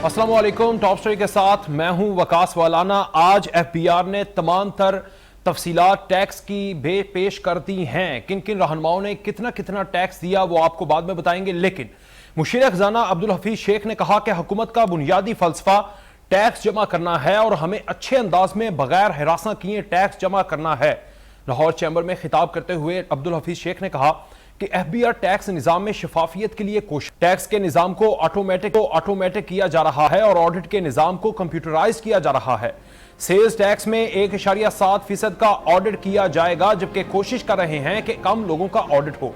अस्सलाम वालेकुम। Top story के साथ मैं हूं वकास वालाना। आज एफबीआर ने तमाम तर तफसीलात टैक्स की पेश कर दी हैं। किन किन रहनुमाओं ने कितना कितना टैक्स दिया वो आपको बाद में बताएंगे, लेकिन मुशीर खजाना अब्दुल हफीज शेख ने कहा कि हुकूमत का बुनियादी फलसफा टैक्स जमा करना है और हमें अच्छे अंदाज में बगैर हिरासा किए टैक्स जमा करना है। लाहौर चैम्बर में खिताब करते हुए अब्दुल हफीज शेख ने कहा कि एफबीआर टैक्स निजाम में शफाफियत के लिए कोशिश, टैक्स के निजाम को ऑटोमेटिक किया जा रहा है और ऑडिट के निजाम को कंप्यूटराइज किया जा रहा है। सेल्स टैक्स में 1.7% का ऑडिट किया जाएगा, जबकि कोशिश कर रहे हैं कि कम लोगों का ऑडिट हो।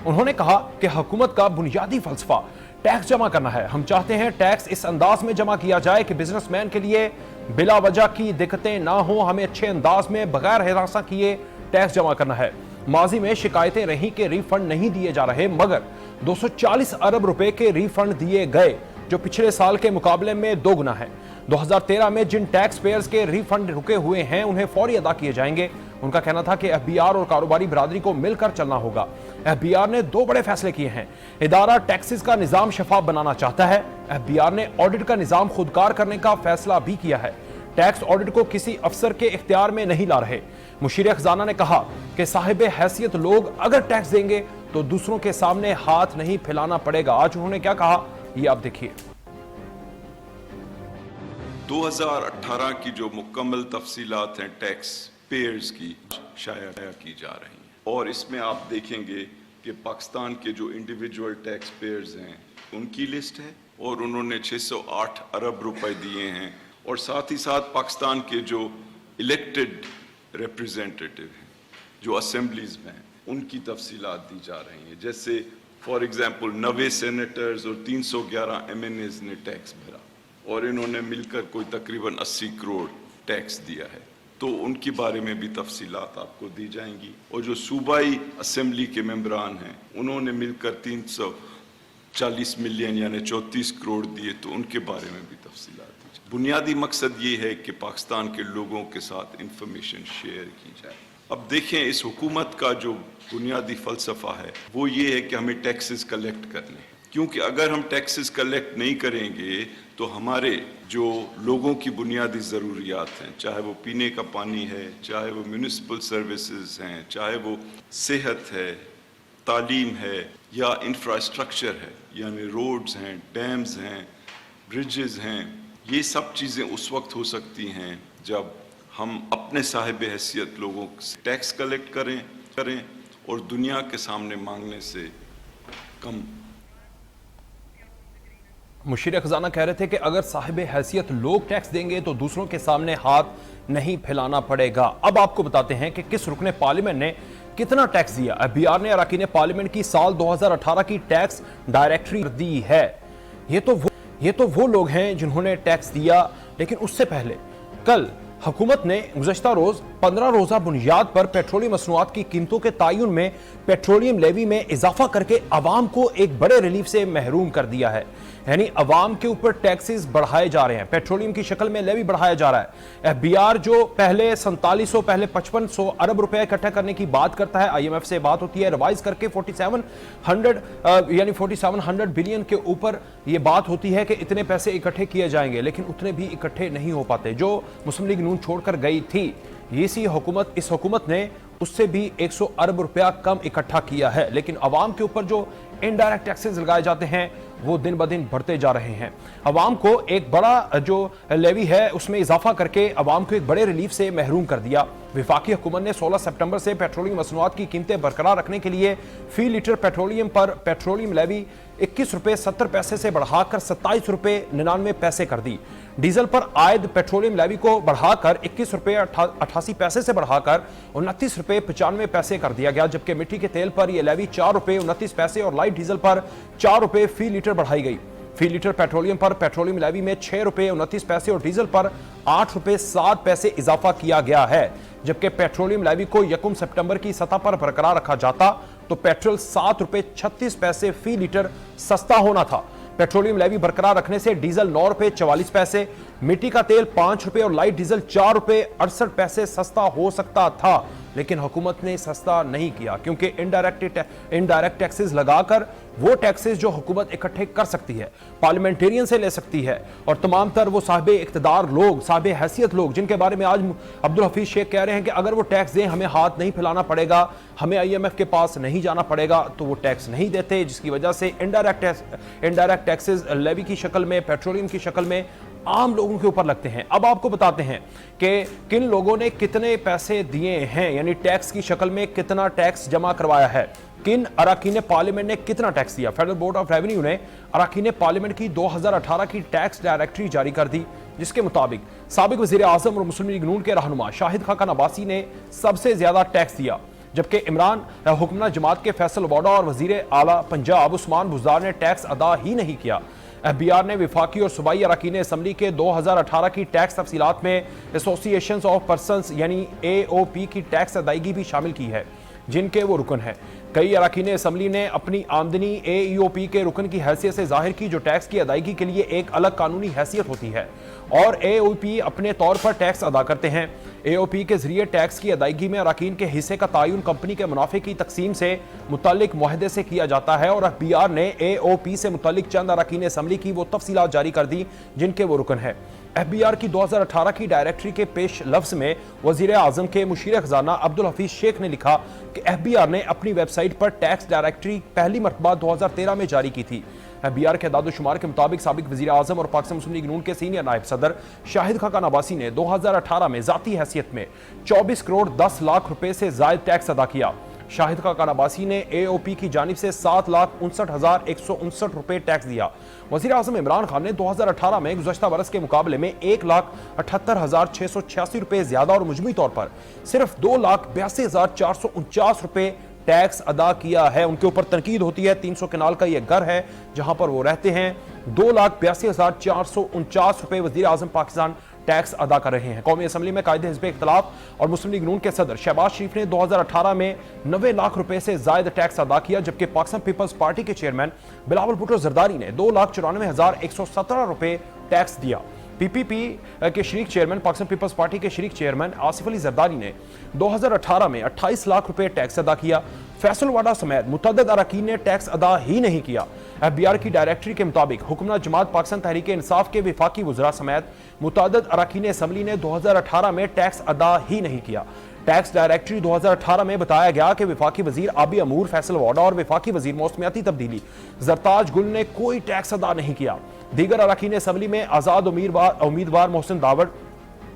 उन्होंने कहा कि हुकूमत का बुनियादी फलसफा टैक्स जमा करना है। हम चाहते हैं टैक्स इस अंदाज में जमा किया जाए कि बिजनेसमैन के लिए बिला वजह की दिक्कतें ना हो। हमें अच्छे अंदाज में बगैर हिरासा किए टैक्स जमा करना है। माजी में शिकायतें रही कि रिफंड नहीं दिए जा रहे, मगर 240 अरब रुपए के रिफंड दिए गए, जो पिछले साल के मुकाबले में 2 गुना है। 2013 में जिन टैक्स पेयर्स के रिफंड रुके हुए हैं उन्हें फौरी अदा किए जाएंगे। उनका कहना था कि एफबीआर और कारोबारी बिरादरी को मिलकर चलना होगा। एफबीआर ने 2 बड़े फैसले किए हैं। इदारा टैक्सेस का निजाम शफाफ बनाना चाहता है। एफबीआर ने ऑडिट का निजाम खुदकार करने का फैसला भी किया है। टैक्स ऑडिट को किसी अफसर के इख्तियार में नहीं ला रहे। मुशीर खजाना ने कहा कि साहिब हैसियत लोग अगर टैक्स देंगे तो दूसरों के सामने हाथ नहीं फैलाना पड़ेगा। आज उन्होंने क्या कहा, ये आप देखिए। 2018 की जो मुकम्मल तफसीलात हैं टैक्स पेयर्स की शाया की जा रही हैं, और इसमें आप देखेंगे कि पाकिस्तान के जो इंडिविजुअल टैक्स पेयर्स हैं उनकी लिस्ट है और उन्होंने 608 अरब रुपए दिए हैं, और साथ ही साथ पाकिस्तान के जो इलेक्टेड रिप्रेजेंटेटिव हैं जो असेंबलीज में हैं उनकी तफसीलात दी जा रही हैं। जैसे फॉर एग्जांपल 90 सेनेटर्स और 311 एमएनएज ने टैक्स भरा और इन्होंने मिलकर कोई तकरीबन 80 करोड़ टैक्स दिया है, तो उनके बारे में भी तफसीलात आपको दी जाएंगी। और जो सूबाई असेंबली के मेंबरान हैं उन्होंने मिलकर 340 मिलियन यानी 34 करोड़ दिए, तो उनके बारे में भी तफसीलात दी जाए। बुनियादी मकसद ये है कि पाकिस्तान के लोगों के साथ इंफॉर्मेशन शेयर की जाए। अब देखें, इस हुकूमत का जो बुनियादी फलसफा है वो ये है कि हमें टैक्सेस कलेक्ट करने, क्योंकि अगर हम टैक्सेस कलेक्ट नहीं करेंगे तो हमारे जो लोगों की बुनियादी ज़रूरियात हैं, चाहे वो पीने का पानी है, चाहे वो म्यूनिसिपल सर्विसेज हैं, चाहे वो सेहत है, तालीम है या इंफ्रास्ट्रक्चर है, यानी रोड्स हैं, डैम्स हैं, ब्रिजेस हैं, ये सब चीज़ें उस वक्त हो सकती हैं जब हम अपने साहिब हैसियत लोगों से टैक्स कलेक्ट करें और दुनिया के सामने मांगने से कम। मुशीर खजाना कह रहे थे कि अगर साहिब हैसियत लोग टैक्स देंगे तो दूसरों के सामने हाथ नहीं फैलाना पड़ेगा। अब आपको बताते हैं कि किस रुकने पार्लियामेंट ने कितना टैक्स दिया। एफबीआर ने अरकान पार्लियामेंट की साल 2018 की टैक्स डायरेक्टरी दी है। ये तो वो लोग हैं जिन्होंने टैक्स दिया, लेकिन उससे पहले कल हुकूमत ने गुज़श्ता रोज 15 रोजा बुनियाद पर पेट्रोलियम मसनूआत की कीमतों के तायुन में पेट्रोलियम लेवी में इजाफा करके अवाम को एक बड़े रिलीफ से महरूम कर दिया है। यानी अवाम के ऊपर टैक्सेस बढ़ाए जा रहे हैं, पेट्रोलियम की शक्ल में लेवी बढ़ाया जा रहा है। एफबीआर जो पहले 4700 पहले 5500 अरब रुपए इकट्ठा करने की बात करता है, आईएमएफ से बात होती है, रिवाइज करके 4700 बिलियन के ऊपर ये बात होती है कि इतने पैसे इकट्ठे किए जाएंगे, लेकिन उतने भी इकट्ठे नहीं हो पाते। जो मुस्लिम लीग नून छोड़कर गई थी, इस हुकूमत ने उससे भी 100 अरब रुपया कम इकट्ठा किया है, लेकिन अवाम के ऊपर जो इनडायरेक्ट टैक्सेस लगाए जाते हैं वो दिन ब दिन बढ़ते जा रहे हैं। अवाम को एक बड़ा जो लेवी है उसमें इजाफा करके अवाम को एक बड़े रिलीफ से महरूम कर दिया। विफाकी हुकूमत ने 16 सितंबर से पेट्रोलियम मसनूआत की कीमतें बरकरार रखने के लिए फी लीटर पेट्रोलियम पर पेट्रोलियम लेवी 21 रुपए 70 पैसे से बढ़ाकर 27 रुपए 99 पैसे कर दी। डीजल पर आयद पेट्रोलियम लेवी को बढ़ाकर 21 रुपए 88 पैसे से बढ़ाकर 29 रुपए 95 पैसे कर दिया गया, जबकि मिट्टी के तेल पर यह लेवी 4 रुपए 29 पैसे और लाइट डीजल पर 4 रुपए फी लीटर बढ़ाई गई। फी लीटर पेट्रोलियम पर पेट्रोलियम लेवी में 6 रुपए 29 पैसे और डीजल पर 8 रुपए 7 पैसे इजाफा किया गया है, जबकि पेट्रोलियम लेवी को 1 सितंबर की सतह पर बरकरार रखा जाता तो पेट्रोल 7 रुपए 36 पैसे फी लीटर सस्ता होना था। पेट्रोलियम लेवी बरकरार रखने से डीजल 9 रुपए 44 पैसे, मिट्टी का तेल 5 रुपए और लाइट डीजल 4 रुपए 68 पैसे सस्ता हो सकता था, लेकिन हुकूमत ने सस्ता नहीं किया, क्योंकि इनडायरेक्ट टैक्सेस लगाकर वो टैक्सेस जो हुकूमत इकट्ठे कर सकती है, पार्लियामेंटेरियन से ले सकती है, और तमाम तर वो साहिब इख्तिदार लोग, साहिब हैसियत लोग, जिनके बारे में आज अब्दुल हफीज शेख कह रहे हैं कि अगर वो टैक्स दें हमें हाथ नहीं फैलाना पड़ेगा, हमें IMF के पास नहीं जाना पड़ेगा, तो वो टैक्स नहीं देते, जिसकी वजह से इनडायरेक्ट टैक्सेस लेवी की शक्ल में, पेट्रोलियम की शक्ल में आम लोगों के ऊपर लगते हैं। अब आपको बताते हैं कि किन लोगों ने कितने पैसे दिए हैं, यानी टैक्स की शक्ल में कितना टैक्स जमा करवाया है, किन अरकान पार्लियामेंट ने कितना टैक्स दिया। फेडरल बोर्ड ऑफ रेवेन्यू ने अरकान पार्लियामेंट की 2018 की टैक्स डायरेक्टरी जारी कर दी, जिसके मुताबिक साबिक वजीर आजम और मुस्लिम लीग नून के रहनुमा शाहिद खान अब्बासी ने सबसे ज्यादा टैक्स दिया, जबकि इमरान हुक्मरान जमात के फैसल वाडा और वजीर आला पंजाब उस्मान बुज़दार ने टैक्स अदा ही नहीं किया। FBR ने विफाकी और सूबाई अरकान असम्बली के 2018 की टैक्स तफसीलात में एसोसिएशन ऑफ पर्सनस यानी AOP की टैक्स अदायगी भी शामिल की है, जिनके वो रुकन है। कई अरकान असम्बली ने अपनी आमदनी AEOP के रुकन की हैसियत से जाहिर की, जो टैक्स की अदायगी के लिए एक अलग कानूनी हैसियत होती है, और AOP अपने तौर पर टैक्स अदा करते हैं। AOP के जरिए टैक्स की अदायगी में अरकान के हिस्से का तयन कंपनी के मुनाफे की तकसीम से मुतल्लिक मुआहदे से किया जाता है, और FBR ने AOP से मुतल्लिक चंद अरकान असम्बली की वो तफसीलात जारी कर दी जिनके वो रुकन है। FBR की 2018 की डायरेक्टरी के पेश लफ्ज में वजीर आजम के मुशीर खजाना अब्दुल हफीज शेख ने लिखा कि FBR ने अपनी वेबसाइट पर टैक्स डायरेक्टरी पहली मरतबा 2013 में जारी की थी। FBR के दादोशुमार के मुताबिक साबिक वजीर आजम और पाकिस्तान मुस्लिम लीग नून के सीनियर नायब सदर शाहिद खान अब्बासी ने 2018 में जाती हैसियत में 24 करोड़ 10 लाख रुपए से जायद टैक्स अदा किया। शाहिद खान अब्बासी ने AOP की जानिब से 7,59,159 रुपए टैक्स दिया। वजीर आजम इमरान खान ने 2018 में गुज़श्ता बरस के मुकाबले में 1,78,686 रुपए ज्यादा और मुजमी तौर पर सिर्फ 2,82,449 रुपए टैक्स अदा किया है। उनके ऊपर तनकीद होती है, 300 कनाल का यह घर है जहां पर वो रहते हैं। 2,82,449 रुपए वजीर आजम पाकिस्तान टैक्स अदा कर रहे हैं। कौमी असम्बली में कायदे हिज़्ब इख्तिलाफ और मुस्लिम लीग नून के सदर शहबाज शरीफ ने 2018 में 90 लाख रुपए से जायद टैक्स अदा किया, जबकि पाकिस्तान पीपल्स पार्टी के चेयरमैन बिलावल भुट्टो जरदारी ने 2,94,117 रुपए टैक्स दिया। PPP के शरीक चेयरमैन पाकिस्तान पीपल्स पार्टी के शरीक चेयरमैन आसिफ अली जरदारी ने 2018 में 28 लाख रुपए टैक्स अदा किया। फैसल वाडा समेत मुतअद्दिद अरकान ने टैक्स अदा ही नहीं किया। FBR की डायरेक्टरी के मुताबिक हुक्मरान जमात पाकिस्तान तहरीक इंसाफ के विफाकी वज़रा समेत मुतअद्दिद अरकान असम्बली ने 2018 में टैक्स अदा ही नहीं किया। टैक्स डायरेक्टरी 2018 में बताया गया कि विफाकी वजीर आबी अमूर फैसल वाडा और विफाकी वजीर मौसमियाती तब्दीली जरताज गुल ने कोई टैक्स अदा नहीं किया। दीगर अरकान असम्बली में आजाद उम्मीदवार मोहसिन दावड़,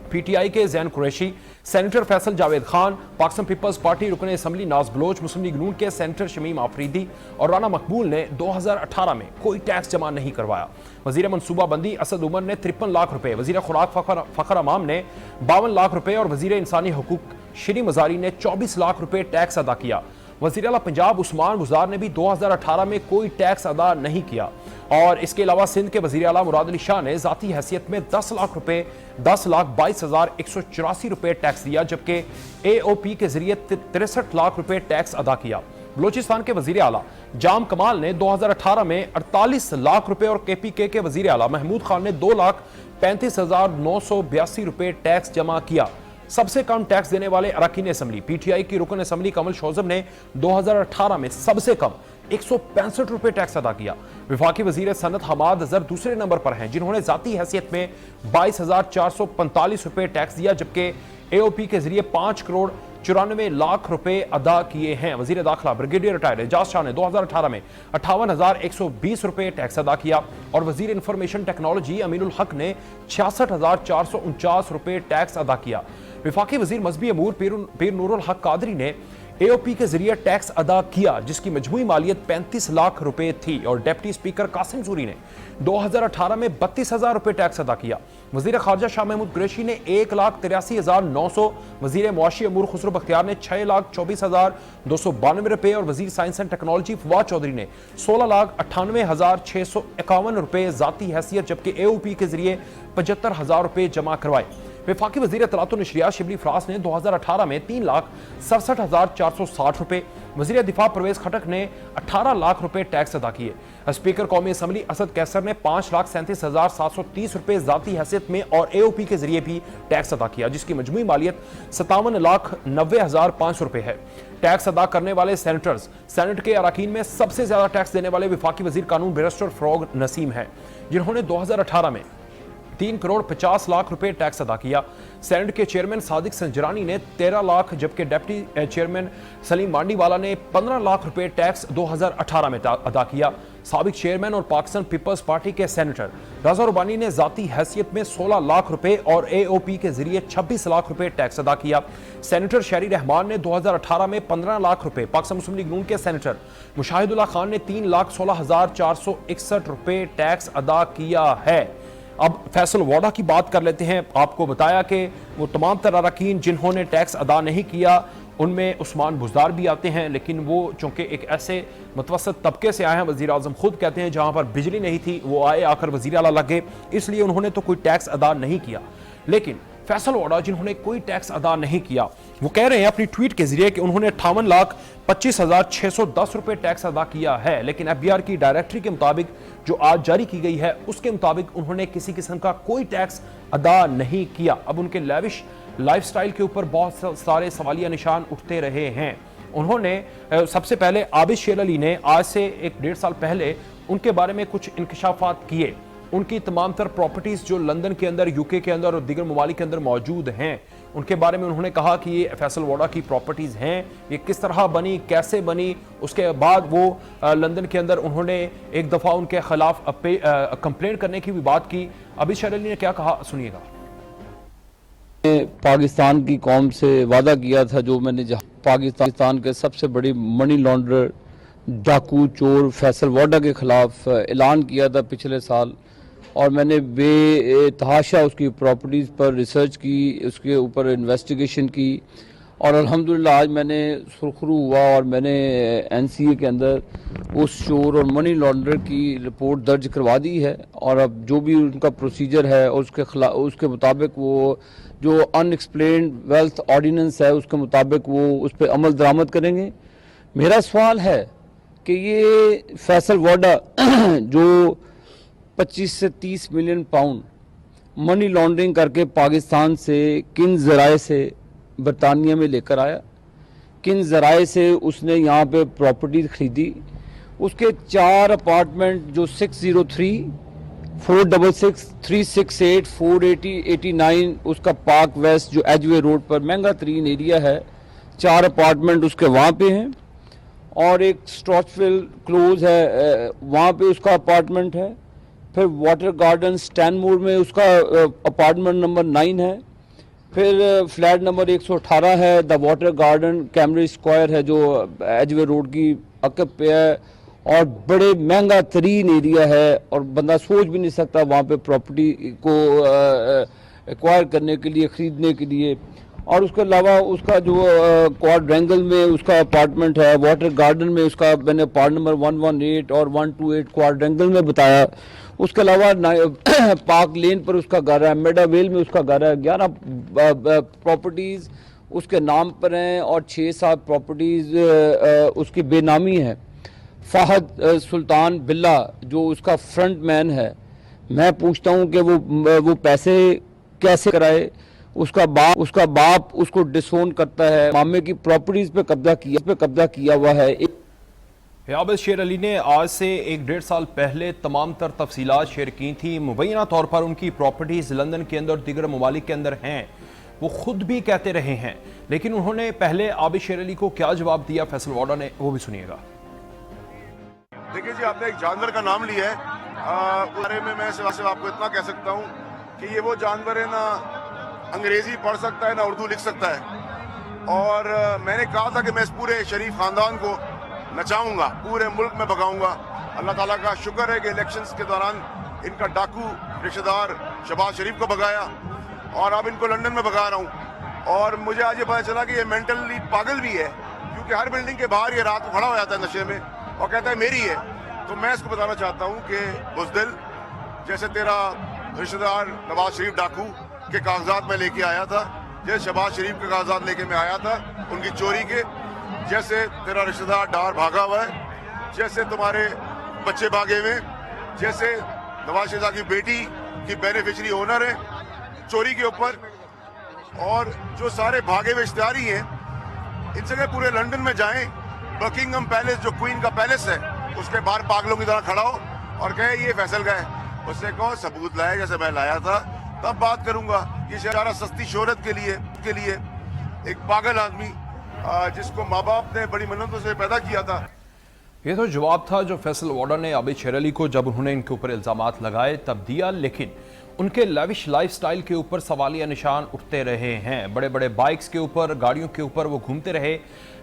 PTI के Zain Qureshi, senator Faisal Javed Khan, Pakistan Peoples Party रुकन असम्बली नाज बलोच, मुस्लिम लीग नून के सेनेटर शमीम आफरीदी और राना मकबूल ने 2018 में कोई टैक्स जमा नहीं करवाया। वजीर मनसूबाबंदी असद उमर ने 53 लाख रुपए, वजीर खुराक फखर अमाम ने 52 लाख रुपए और वजीर इंसानी हकूक शरी मजारी ने 24 लाख रुपए टैक्स अदा किया। वजीर आला पंजाब उस्मान बुज़दार ने भी 2018 में कोई टैक्स अदा नहीं किया। और इसके अलावा सिंध के वजीर आला मुराद अली शाह ने जाती हैसियत में 10 लाख रुपए 10,22,184 रुपए टैक्स दिया, जबकि AOP के जरिए 63 लाख रुपए टैक्स अदा किया। बलोचिस्तान के वजीर आला जाम कमाल ने 2018 में 48 लाख रुपए और KPK के वजीर आला महमूद खान ने 2,35,982 रुपए टैक्स जमा किया। सबसे कम टैक्स देने वाले अरकान असम्बली PTI की रुकन असम्बली कमल शोजब ने 2018 में सबसे कम 165 रुपए टैक्स अदा किया। विफाकी वजीर सनत हमाद अजहर दूसरे नंबर पर हैं, जिन्होंने जाती हैसियत में 22,445 रुपए टैक्स दिया, जबकि AOP के जरिए 5 करोड़ 94 लाख रुपए अदा किए हैं। वजीर दाखिला ब्रिगेडियर रिटायर्ड एजाज शाह ने 2018 में 58,120 रुपए टैक्स अदा किया और वजीर इंफॉर्मेशन टेक्नोलॉजी अमीनुल हक ने 66,449 रुपए टैक्स अदा किया। विफाकी वजीर मजहबी अमूर पीर नूरुल हक कादरी ने AOP के जरिए टैक्स अदा किया, जिसकी मजमूई मालियत 35 लाख रुपए थी और डिप्टी स्पीकर कासिम सूरी ने 2018 में 32,000 रुपए टैक्स अदा किया। वजीर खारजा शाह महमूद कुरैशी ने 1,83,900, वजीर मुआशी अमूर खुसरो बख्तियार ने 6,24,292 रुपए और वजीर science and technology Fawad Chaudhry ने 16,98,651 रुपए जाती हैसियत, जबकि AOP के जरिए 75,000 रुपए जमा करवाए। विफाकी वजीर तलात और नशरियात शिबली फरास ने 2018 में 3,67,460 रुपए, वजीर दिफा परवेज खटक ने 18 लाख रुपए टैक्स अदा किए। स्पीकर कौमी असम्बली असद कैसर ने 5,37,730 रुपए जाती हैसियत में और AOP के जरिए भी टैक्स अदा किया, जिसकी मजमूई मालियत 57,90,500 रुपए है। टैक्स अदा करने वाले सेनेटर्स सेनेट के अरकान में सबसे ज्यादा टैक्स देने वाले वफाकी वजीर कानून बैरिस्टर फरोग नसीम हैं, जिन्होंने 2018 में 3 करोड़ 50 लाख रुपए टैक्स अदा किया। सेनेट के चेयरमैन सादिक संजरानी ने 13 लाख, जबकि डिप्टी चेयरमैन सलीम मांडीवाला ने 15 लाख रुपए टैक्स 2018 में अदा किया। साबिक चेयरमैन और पाकिस्तान पीपल्स पार्टी के सेनेटर रजा रुबानी ने जाती हैसियत में 16 लाख रुपए और AOP के जरिए 26 लाख रुपए टैक्स अदा किया। सेनेटर शहरी रहमान ने 2018 में 15 लाख रुपए, पाकिस्तान मुस्लिम लीग नून के सेनेटर मुशाहिदुल्लाह खान ने 3,16,461 रुपए टैक्स अदा किया है। अब फैसल वाडा की बात कर लेते हैं। आपको बताया कि वो तमाम तरह अरकान जिन्होंने टैक्स अदा नहीं किया, उनमें उस्मान बुज़दार भी आते हैं, लेकिन वो चूंकि एक ऐसे मुतवसत तबके से आए हैं, वज़ीर आज़म खुद कहते हैं जहां पर बिजली नहीं थी वो आए, आकर वज़ीर आला लग गए, इसलिए उन्होंने तो कोई टैक्स अदा नहीं किया। लेकिन फैसल वाडा जिन्होंने कोई टैक्स अदा नहीं किया, वो कह रहे हैं अपनी ट्वीट के जरिए कि उन्होंने 58,25,610 रुपए टैक्स अदा किया है, लेकिन FBR की डायरेक्टरी के मुताबिक जो आज जारी की गई है उसके मुताबिक उन्होंने किसी किस्म का कोई टैक्स अदा नहीं किया। अब उनके लैविश लाइफस्टाइल के ऊपर बहुत सारे सवालिया निशान उठते रहे हैं। उन्होंने सबसे पहले आबिद शेर अली ने आज से 1-1.5 साल पहले उनके बारे में कुछ इंकशाफात किए। उनकी तमाम तर प्रॉपर्टीज जो लंदन के अंदर, UK के अंदर और दीगर ममालिक के अंदर मौजूद हैं, उनके बारे में उन्होंने कहा कि ये फैसल वाडा की प्रॉपर्टीज हैं, ये किस तरह बनी, कैसे बनी। उसके बाद वो लंदन के अंदर उन्होंने एक दफ़ा उनके खिलाफ कंप्लेंट करने की भी बात की। आबिद शेर अली ने क्या कहा, सुनिएगा। पाकिस्तान की कौम से वादा किया था, जो मैंने पाकिस्तान के सबसे बड़ी मनी लॉन्ड्रर, डाकू, चोर फैसल वाडा के खिलाफ ऐलान किया था पिछले साल, और मैंने बेतहाशा उसकी प्रॉपर्टीज़ पर रिसर्च की, उसके ऊपर इन्वेस्टिगेशन की, और अल्हम्दुलिल्लाह आज मैंने सुरखरू हुआ और मैंने NCA के अंदर उस चोर और मनी लॉन्ड्रर की रिपोर्ट दर्ज करवा दी है। और अब जो भी उनका प्रोसीजर है उसके मुताबिक वो जो अनएक्सप्लेन्ड वेल्थ ऑर्डिनेंस है उसके मुताबिक वो उस पर अमल दरामद करेंगे। मेरा सवाल है कि ये फैसल वाडा जो 25 से 30 मिलियन पाउंड मनी लॉन्ड्रिंग करके पाकिस्तान से किन ज़राए से बरतानिया में लेकर आया, किन ज़राए से उसने यहाँ पे प्रॉपर्टीज खरीदी, उसके 4 अपार्टमेंट जो 603, 466, 368, 480, 89 उसका पार्क वेस्ट जो एजवे रोड पर महंगा तरीन एरिया है, 4 अपार्टमेंट उसके वहाँ पे हैं, और एक स्ट्रॉचविल क्लोज है वहाँ पे उसका अपार्टमेंट है। फिर वाटर गार्डन स्टैनमोर में उसका अपार्टमेंट नंबर 9 है। फिर फ्लैट नंबर 118 है द वाटर गार्डन कैमरे स्क्वायर है जो एजवे रोड की अकब पे है, और बड़े महंगा तरीन एरिया है और बंदा सोच भी नहीं सकता वहाँ पे प्रॉपर्टी को एक्वायर करने के लिए, ख़रीदने के लिए। और उसके अलावा उसका जो क्वाड्रेंगल में उसका अपार्टमेंट है, वाटर गार्डन में उसका मैंने पार्ट नंबर 118 और 128 क्वाड्रेंगल में बताया। उसके अलावा पार्क लेन पर उसका घर है, मेडावेल में उसका घर है। 11 प्रॉपर्टीज़ उसके नाम पर हैं और 6-7 प्रॉपर्टीज़ उसकी बेनामी है। फ़हद सुल्तान बिल्ला जो उसका फ्रंट मैन है, मैं पूछता हूँ कि वो पैसे कैसे कराए। उसका बाप उसको डिसोन करता है, मामे की प्रॉपर्टीज पे कब्जा किया हुआ है। आबिद शेर अली ने आज से 1-1.5 साल पहले तमाम तर तफसीलात शेयर की थी। मुबैना तौर पर उनकी प्रॉपर्टीज लंदन के अंदर और दीगर ममालिक के अंदर हैं, वो खुद भी कहते रहे हैं। लेकिन उन्होंने पहले आबिद शेर अली को क्या जवाब दिया फैसल वाडा ने, वो भी सुनिएगा। देखिए जी, आपने एक जानवर का नाम लिया है, उस बारे में मैं सिर्फ आपको इतना कह सकता हूँ कि ये वो जानवर है ना अंग्रेजी पढ़ सकता है ना उर्दू लिख सकता है। और मैंने कहा था कि मैं इस पूरे शरीफ खानदान को नचाऊंगा, पूरे मुल्क में भगाऊंगा। अल्लाह ताला का शुक्र है कि इलेक्शंस के दौरान इनका डाकू रिश्तेदार शहबाज शरीफ को भगाया और अब इनको लंदन में भगा रहा हूँ। और मुझे आज ये पता चला कि ये मेंटली पागल भी है, क्योंकि हर बिल्डिंग के बाहर ये रात को खड़ा हो जाता है नशे में और कहता है मेरी है। तो मैं इसको बताना चाहता हूँ कि बुज़दिल, जैसे तेरा रिश्तेदार नवाज शरीफ डाकू के कागजात में लेके आया था, जैसे शहबाज शरीफ के कागजात लेके मैं आया था उनकी चोरी के, जैसे तेरा रिश्तेदार डार भागा हुआ है, जैसे तुम्हारे बच्चे भागे हुए, जैसे नवाज शरीफ की बेटी की बेनिफिशियरी ओनर है चोरी के ऊपर, और जो सारे भागे हुए इश्तिहारी हैं, इन जगह पूरे लंदन में जाएं, बकिंगम पैलेस जो क्वीन का पैलेस है उसके बाहर पागलों की तरह खड़ा हो और कहे ये फैसल गए, उससे कहो सबूत लाए जैसे मैं लाया था, तब बात करूंगा। ये सारा सस्ती शोहरत के लिए एक पागल आदमी जिसको माँ बाप ने बड़ी मेहनतों से पैदा किया था। ये तो जवाब था जो फैसल वार्डन ने आबिद शेर अली को जब उन्होंने इनके ऊपर इल्जामात लगाए तब दिया, लेकिन उनके लविश लाइफस्टाइल के ऊपर सवालिया निशान उठते रहे हैं। बड़े बड़े बाइक्स के ऊपर, गाड़ियों के ऊपर वो घूमते रहे,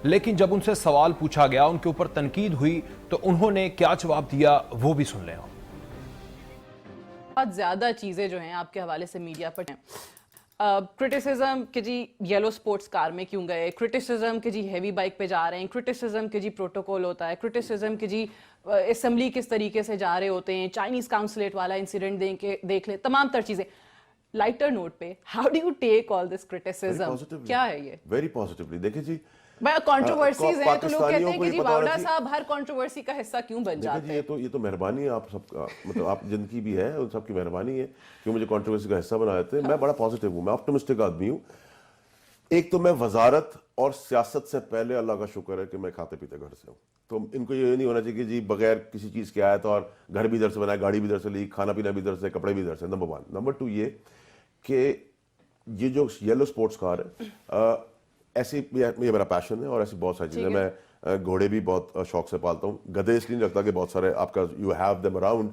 लेकिन जब उनसे सवाल पूछा गया, उनके ऊपर तनकीद हुई, तो उन्होंने क्या जवाब दिया वो भी सुन लें। बहुत ज़्यादा चीज़ें जो हैं आपके हवाले से मीडिया पर हैं। क्रिटिसिज्म कि जी येलो स्पोर्ट्स कार में क्यों गए, क्रिटिसिज्म कि जी हैवी बाइक पे जा रहे हैं, क्रिटिसिज्म कि जी प्रोटोकॉल होता है, क्रिटिसिज्म कि जी असेंबली किस तरीके से जा रहे होते हैं, चाइनीज़ काउंसलेट वाला इंसिडेंट देख ले, तमाम तर चीज़ें। लाइटर नोट पे, how do you take all this criticism? क्या है ये? Very positively. देखिए जी, कंट्रोवर्सीज हैं तो लोग कहते हैं कि जी बावड़ा साहब हर कंट्रोवर्सी का हिस्सा क्यों बन जाते हैं? ये तो मेहरबानी है आप सबका, मतलब आप जिनकी भी है उन सबकी मेहरबानी है कि मुझे कंट्रोवर्सी का हिस्सा बना देते हैं। मैं बड़ा पॉजिटिव हूँ, मैं ऑप्टिमिस्टिक आदमी हूँ। एक तो मैं वजारत और सियासत से पहले अल्लाह का शुक्र है कि मैं खाते पीते घर से हूँ, तो इनको ये नहीं होना चाहिए कि जी बगैर किसी चीज़ के आया था और घर भी इधर से बनाया, गाड़ी भी इधर से ली, खाना पीना भी इधर से, कपड़े भी इधर से। नंबर 1। नंबर 2 ये कि ये जो येलो स्पोर्ट्स कार है, ऐसी ये मेरा पैशन है और ऐसी बहुत सारी चीज़ें। मैं घोड़े भी बहुत शौक से पालता हूँ, गधे इसलिए नहीं रखता कि बहुत सारे आपका यू हैव देम अराउंड,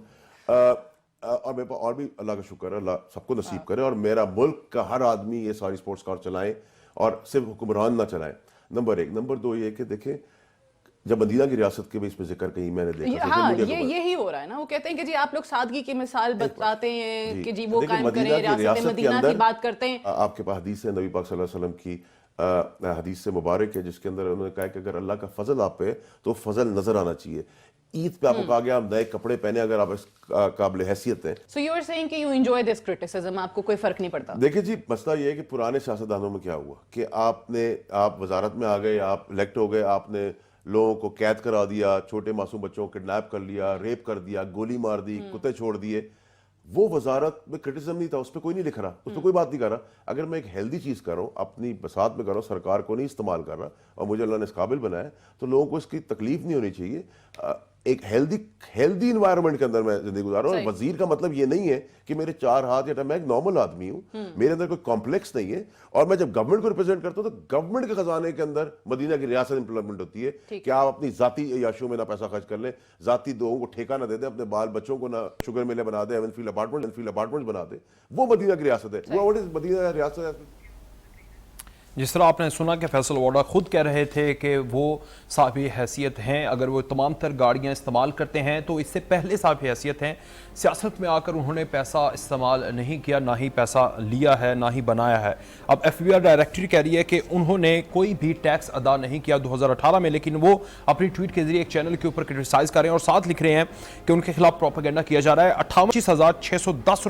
और मेरे पास और भी अल्लाह का शुक्र है, अल्लाह सबको नसीब करे और मेरा मुल्क का हर आदमी ये सारी स्पोर्ट्स कार चलाएं और सिर्फ हुक्मरान ना चलाएं। नंबर 1। नंबर 2 ये कि देखें, जब मदीना की रियासत के भी इसमें जिक्र कहीं मैंने देखा, हाँ, यही हो रहा है ना। वो कहते हैं कि जी आप लोग सादगी की मिसाल बताते हैं कि जी वो कायम करें, रियासत मदीना की बात करते हैं। आपके पास हदीस है नबी पाक सल्लल्लाहु अलैहि वसल्लम की, हदीस से मुबारक है जिसके अंदर उन्होंने कहा कि अगर अल्लाह का फजल आप पे तो फजल नजर आना चाहिए। ईद पे आपको कहा गया आप नए कपड़े पहने अगर आप इस काबिल हैसियत हैं। So you are saying कि you enjoy this criticism, आपको कोई फर्क नहीं पड़ता? देखिए जी, मसला ये है कि पुराने सियासतदानों में क्या हुआ कि आप वजारत में आ गए, आप इलेक्ट हो गए, आपने लोगों को कैद करा दिया, छोटे मासूम बच्चों को किडनैप कर लिया, रेप कर दिया, गोली मार दी, कुत्ते छोड़ दिए। वो वजारत में क्रिटिसिज्म नहीं था, उस पर कोई नहीं लिख रहा, उस पर कोई बात नहीं कर रहा। अगर मैं एक हेल्दी चीज़ कर रहा हूँ, अपनी बसात में कर रहा हूँ, सरकार को नहीं इस्तेमाल कर रहा और मुझे अल्लाह ने इस काबिल बनाया, तो लोगों को इसकी तकलीफ नहीं होनी चाहिए। एक हेल्दी इन्वायरमेंट के अंदर मैं जिंदगी गुजार रहा हूँ। वजीर का मतलब ये नहीं है कि मेरे 4 हाथ या मैं एक नॉर्मल आदमी हूँ, मेरे अंदर कोई कॉम्प्लेक्स नहीं है। और मैं जब गवर्नमेंट को रिप्रेजेंट करता हूँ तो गवर्नमेंट के खजाने के अंदर मदीना की रियासत इंप्लीमेंट होती है कि आप अपनी जाती याशों में ना पैसा खर्च कर लें, जाती लोगों को ठेका ना दे दें, अपने बाल बच्चों को ना शुगर मिले बना दे, एवनफील्ड अपार्टमेंट बना दे। वो मदीना की रियासत है। वो मदीना रियासत है। जिस तरह आपने सुना कि फैसल वार्डा खुद कह रहे थे कि वो साहिब हैसियत हैं, अगर वो तमाम तर गाड़ियाँ इस्तेमाल करते हैं तो इससे पहले साहिब हैसियत हैं। सियासत में आकर उन्होंने पैसा इस्तेमाल नहीं किया, ना ही पैसा लिया है, ना ही बनाया है। अब FBI डायरेक्टरी कह रही है कि उन्होंने कोई भी टैक्स अदा नहीं किया 2018 में, लेकिन वो अपनी ट्वीट के जरिए एक चैनल के ऊपर क्रिटिसाइज कर रहे हैं और साथ लिख रहे हैं कि उनके खिलाफ प्रोपेगेंडा किया जा रहा है। 28,610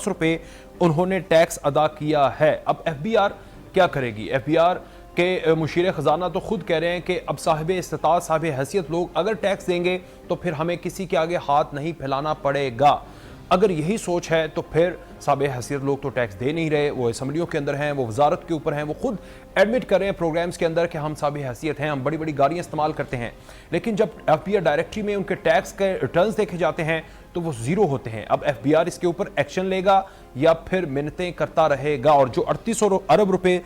रुपये उन्होंने टैक्स अदा किया है। अब FBI क्या करेगी? FBI के मुशीर खजाना तो खुद कह रहे हैं कि अब साहिब इस्तिताअत, साहिब हैसियत लोग अगर टैक्स देंगे तो फिर हमें किसी के आगे हाथ नहीं फैलाना पड़ेगा। अगर यही सोच है तो फिर साहिब हैसियत लोग तो टैक्स दे नहीं रहे, वो असम्बलियों के अंदर हैं, वो वजारत के ऊपर हैं, वो खुद एडमिट कर रहे हैं प्रोग्राम्स के अंदर कि हम साहिब हैसियत हैं, हम बड़ी बड़ी गाड़ियाँ इस्तेमाल करते हैं। लेकिन जब FBI डायरेक्टरी में उनके टैक्स के रिटर्न्स देखे जाते हैं तो वो जीरो होते हैं। अब FBI इसके ऊपर एक्शन लेगा या फिर मिन्नतें करता रहेगा? और जो 3800 अरब रुपए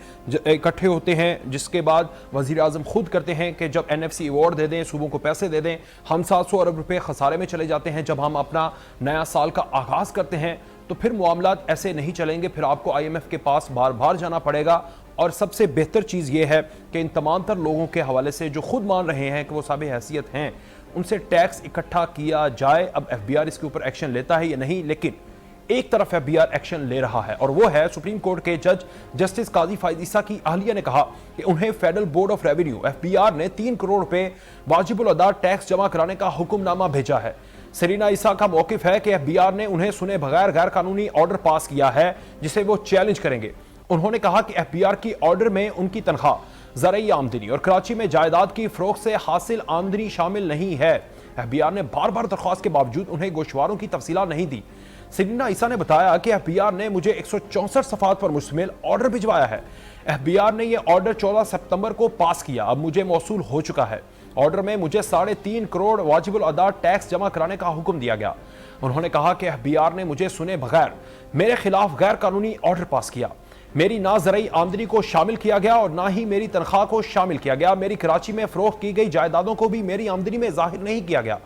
इकट्ठे होते हैं, जिसके बाद वजीर आजम खुद करते हैं कि जब NFC अवार्ड दे दें, सूबों को पैसे दे दें, हम 700 अरब रुपए खसारे में चले जाते हैं। जब हम अपना नया साल का आगाज करते हैं तो फिर मामलात ऐसे नहीं चलेंगे, फिर आपको IMF के पास बार बार जाना पड़ेगा। और सबसे बेहतर चीज़ ये है कि इन तमाम तर लोगों के हवाले से जो खुद मान रहे हैं कि वो साहिब हैसियत हैं, उनसे टैक्स इकट्ठा किया जाए। अब FBI इसके ऊपर एक्शन लेता है या नहीं, लेकिन एक तरफ FBI एक्शन ले रहा है और वो है सुप्रीम कोर्ट के जज जस्टिस काजी फायद ईसा की अहलिया ने कहा कि उन्हें federal board of revenue FBR ने 3 करोड़ रुपए वाजिबुल अदा टैक्स जमा कराने का हुक्मनामा भेजा है। सरीना ईसा का मौकिफ है कि FBR ने उन्हें सुने बगैर गैर कानूनी ऑर्डर पास किया है जिसे वो चैलेंज करेंगे। उन्होंने कहा कि FBR की ऑर्डर में उनकी तनख्वाह, ज़राई आमदनी और कराची में जायदाद की फरोख्त से हासिल आमदनी शामिल नहीं है। एफबीआर ने बार बार दरख्वास्त के बावजूद उन्हें गोशवारों की तफसीलात नहीं दी। सरीना ईसा ने बताया कि एफबीआर ने मुझे 164 सफ़ात पर मुश्तमिल ऑर्डर भिजवाया है। एफबीआर ने यह ऑर्डर 14 सितंबर को पास किया, अब मुझे मौसूल हो चुका है। ऑर्डर में मुझे 3.5 करोड़ वाजिबुल अदा टैक्स जमा कराने का हुक्म दिया गया। उन्होंने कहा कि एफबीआर ने मुझे सुने बगैर मेरे खिलाफ गैर कानूनी ऑर्डर पास किया। मेरी ना ज़रई आमदनी को शामिल किया गया और ना ही मेरी तनख्वाह को शामिल किया गया। मेरी कराची में फरोख्त की गई जायदादों को भी मेरी आमदनी में जाहिर नहीं किया गया।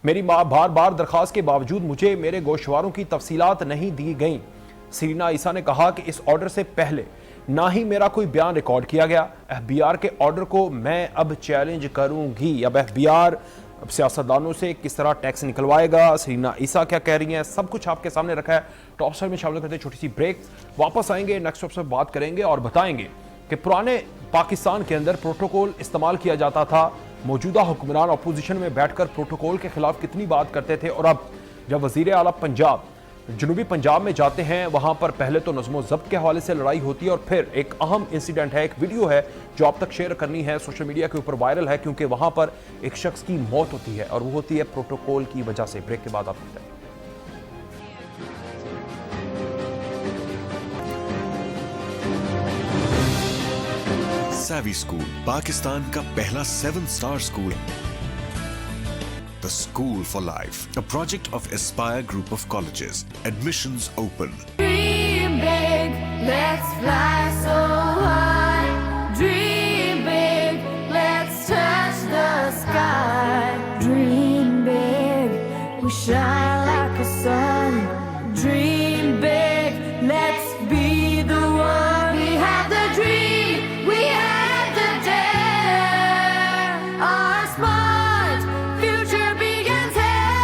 मेरी बार बार दरख्वास्त के बावजूद मुझे मेरे गोशवारों की तफसीलात नहीं दी गई। सरीना ईसा ने कहा कि इस ऑर्डर से पहले ना ही मेरा कोई बयान रिकॉर्ड किया गया। एफबीआर के ऑर्डर को मैं अब चैलेंज करूंगी। अब एफबीआर अब सियासतदानों से किस तरह टैक्स निकलवाएगा, सरीना ईसा क्या कह रही हैं, सब कुछ आपके सामने रखा है। टॉप स्टार में शामिल करते हैं छोटी सी ब्रेक, वापस आएंगे, नेक्स्ट टॉप से बात करेंगे और बताएंगे कि पुराने पाकिस्तान के अंदर प्रोटोकॉल इस्तेमाल किया जाता था। मौजूदा हुक्मरान अपोजिशन में बैठकर प्रोटोकॉल के खिलाफ कितनी बात करते थे और अब जब वजीर आला पंजाब जनूबी पंजाब में जाते हैं वहां पर पहले तो नज़्मो ज़ब्त के हवाले से लड़ाई होती है और फिर एक अहम इंसिडेंट है, एक वीडियो है जो आप तक शेयर करनी है, सोशल मीडिया के ऊपर वायरल है क्योंकि वहां पर एक शख्स की मौत होती है और वो होती है प्रोटोकॉल की वजह से। ब्रेक के बाद आपको बताएं। Savvy School, पाकिस्तान का पहला 7-star school, The School for Life, a project of Aspire Group of Colleges. Admissions open. Dream big, let's fly so high. Dream big, let's touch the sky. Dream big, we shine like a sun. Dream big, let's be the one. We have the dream, we have the dare. Our smart future begins here.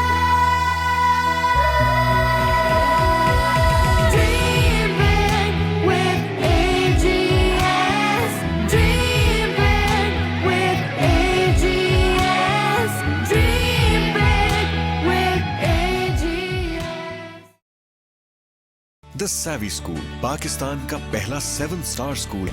Dream big with AGS. Dream big with AGS. Dream big with AGS. The Savvy School, Pakistan का पहला 7-star school,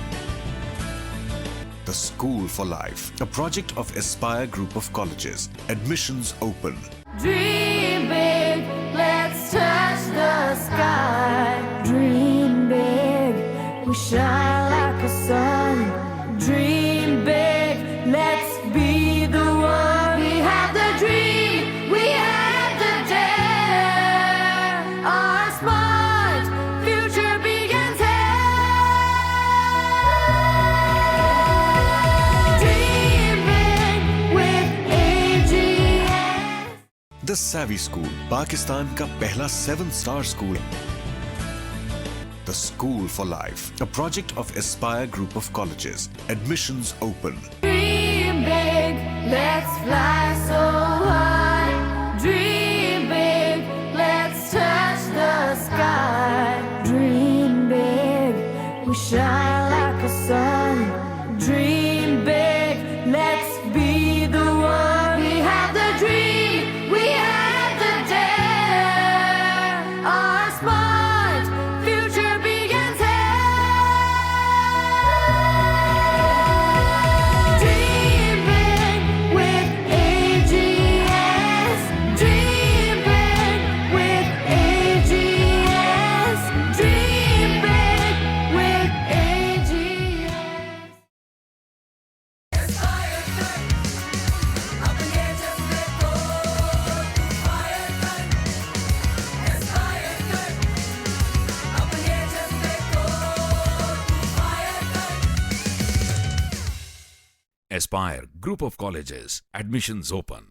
The School for Life, a project of Aspire Group of Colleges. Admissions open. Dream big, let's touch the sky. Dream big, we shine like a sun. Dream big, let's be the one. We have the dream, we have the dare. Our smart future begins here. Dream big with AGS. The Savvy School, Pakistan का पहला 7-star school, The School for Life, a project of Aspire Group of Colleges. Admissions open. Dream big, let's fly so high. Dream big, let's touch the sky. Dream big, we shine like a sun. Dream big, let's be the one. We have the dream, we have the dare. Our smart future begins here. Dream big with AGS. Dream big with AGS. Dream big with AGS. Aspire Group of Colleges. Admissions open.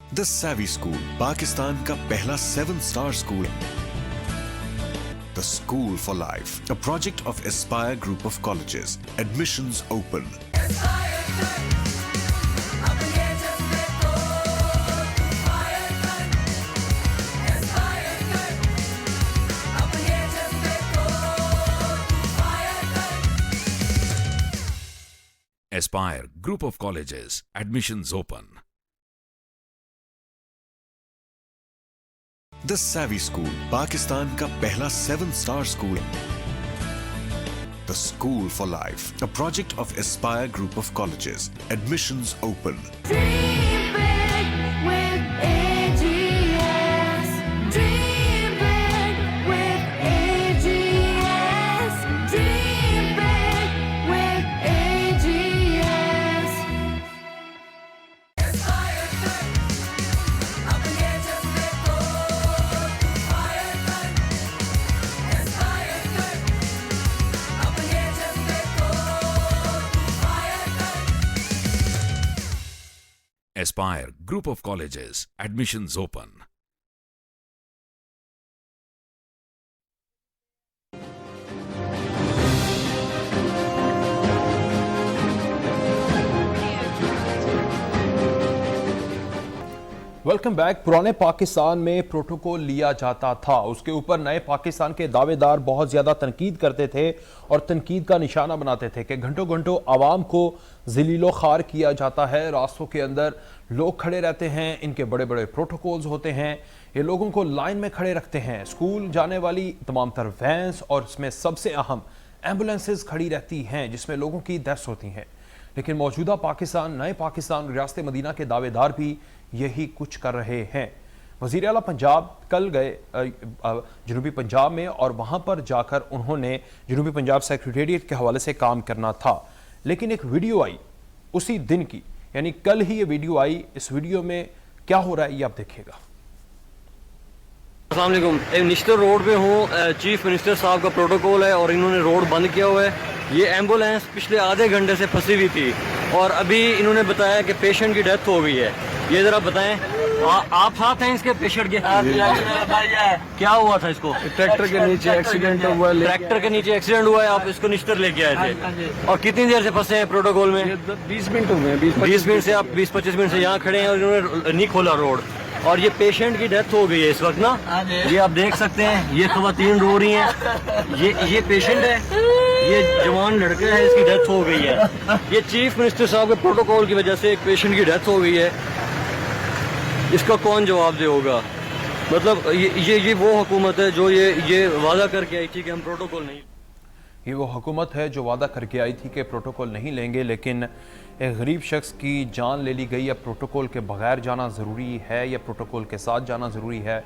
The Savvy School, Pakistan का पहला 7-star school, The School for Life, a project of Aspire Group of Colleges. Admissions open. Aspire Group of Colleges. Admissions open. The Savvy School, Pakistan का पहला 7-star school, The School for Life, a project of Aspire Group of Colleges. Admissions open. Dream big with AGS. Dream big with AGS. Dream big with AGS. Aspire Group of Colleges. Admissions open. Welcome back. पुराने पाकिस्तान में protocol लिया जाता था, उसके ऊपर नए पाकिस्तान के दावेदार बहुत ज़्यादा तनकीद करते थे और तनकीद का निशाना बनाते थे कि घंटों घंटों आवाम को ज़लीलो ख़ार किया जाता है। रास्तों के अंदर लोग खड़े रहते हैं, इनके बड़े बड़े प्रोटोकॉल्स होते हैं, ये लोगों को लाइन में खड़े रखते हैं। स्कूल जाने वाली तमाम तर वैन्स और इसमें सबसे अहम एम्बुलेंसेज खड़ी रहती हैं जिसमें लोगों की डेथ्स होती हैं। लेकिन मौजूदा पाकिस्तान, नए पाकिस्तान, रियासत मदीना के दावेदार भी यही कुछ कर रहे हैं। वज़ीर आला पंजाब कल गए जनूबी पंजाब में और वहाँ पर जाकर उन्होंने जनूबी पंजाब सेक्रेटेरिएट के हवाले से काम करना था, लेकिन एक वीडियो आई उसी दिन की, यानी कल ही ये वीडियो आई। इस वीडियो में क्या हो रहा है ये आप देखिएगा। अस्सलाम वालेकुम। एक निश्चित रोड पे हूँ, चीफ मिनिस्टर साहब का प्रोटोकॉल है और इन्होंने रोड बंद किया हुआ है। ये एम्बुलेंस पिछले आधे घंटे से फंसी हुई थी और अभी इन्होंने बताया कि पेशेंट की डेथ हो गई है। ये जरा बताएं, आप साथ हैं इसके पेशेंट के? क्या हुआ था इसको? ट्रैक्टर के नीचे एक्सीडेंट हुआ है। ट्रैक्टर के नीचे एक्सीडेंट हुआ है, आप इसको निश्चित लेके आए थे। और कितनी देर से फंसे हैं प्रोटोकॉल में? 20 मिनट हुए हैं। 20 मिनट से, आप 20-25 मिनट से यहाँ खड़े हैं और इन्होंने नहीं खोला रोड। और ये पेशेंट की डेथ हो गई है इस वक्त ना, ये आप देख सकते हैं। ये खवातीन रो रही हैं, ये पेशेंट है, ये जवान लड़का है, इसकी डेथ हो गई है। ये चीफ मिनिस्टर साहब के प्रोटोकॉल की वजह से एक पेशेंट की डेथ हो गई है। इसका कौन जवाब दे होगा? मतलब ये वो हुकूमत है जो ये वादा करके आई थी कि हम प्रोटोकॉल नहीं। ये वो हुकूमत है जो वादा करके आई थी कि प्रोटोकॉल नहीं लेंगे, लेकिन एक गरीब शख्स की जान ले ली गई। या प्रोटोकॉल के बगैर जाना ज़रूरी है या प्रोटोकॉल के साथ जाना ज़रूरी है,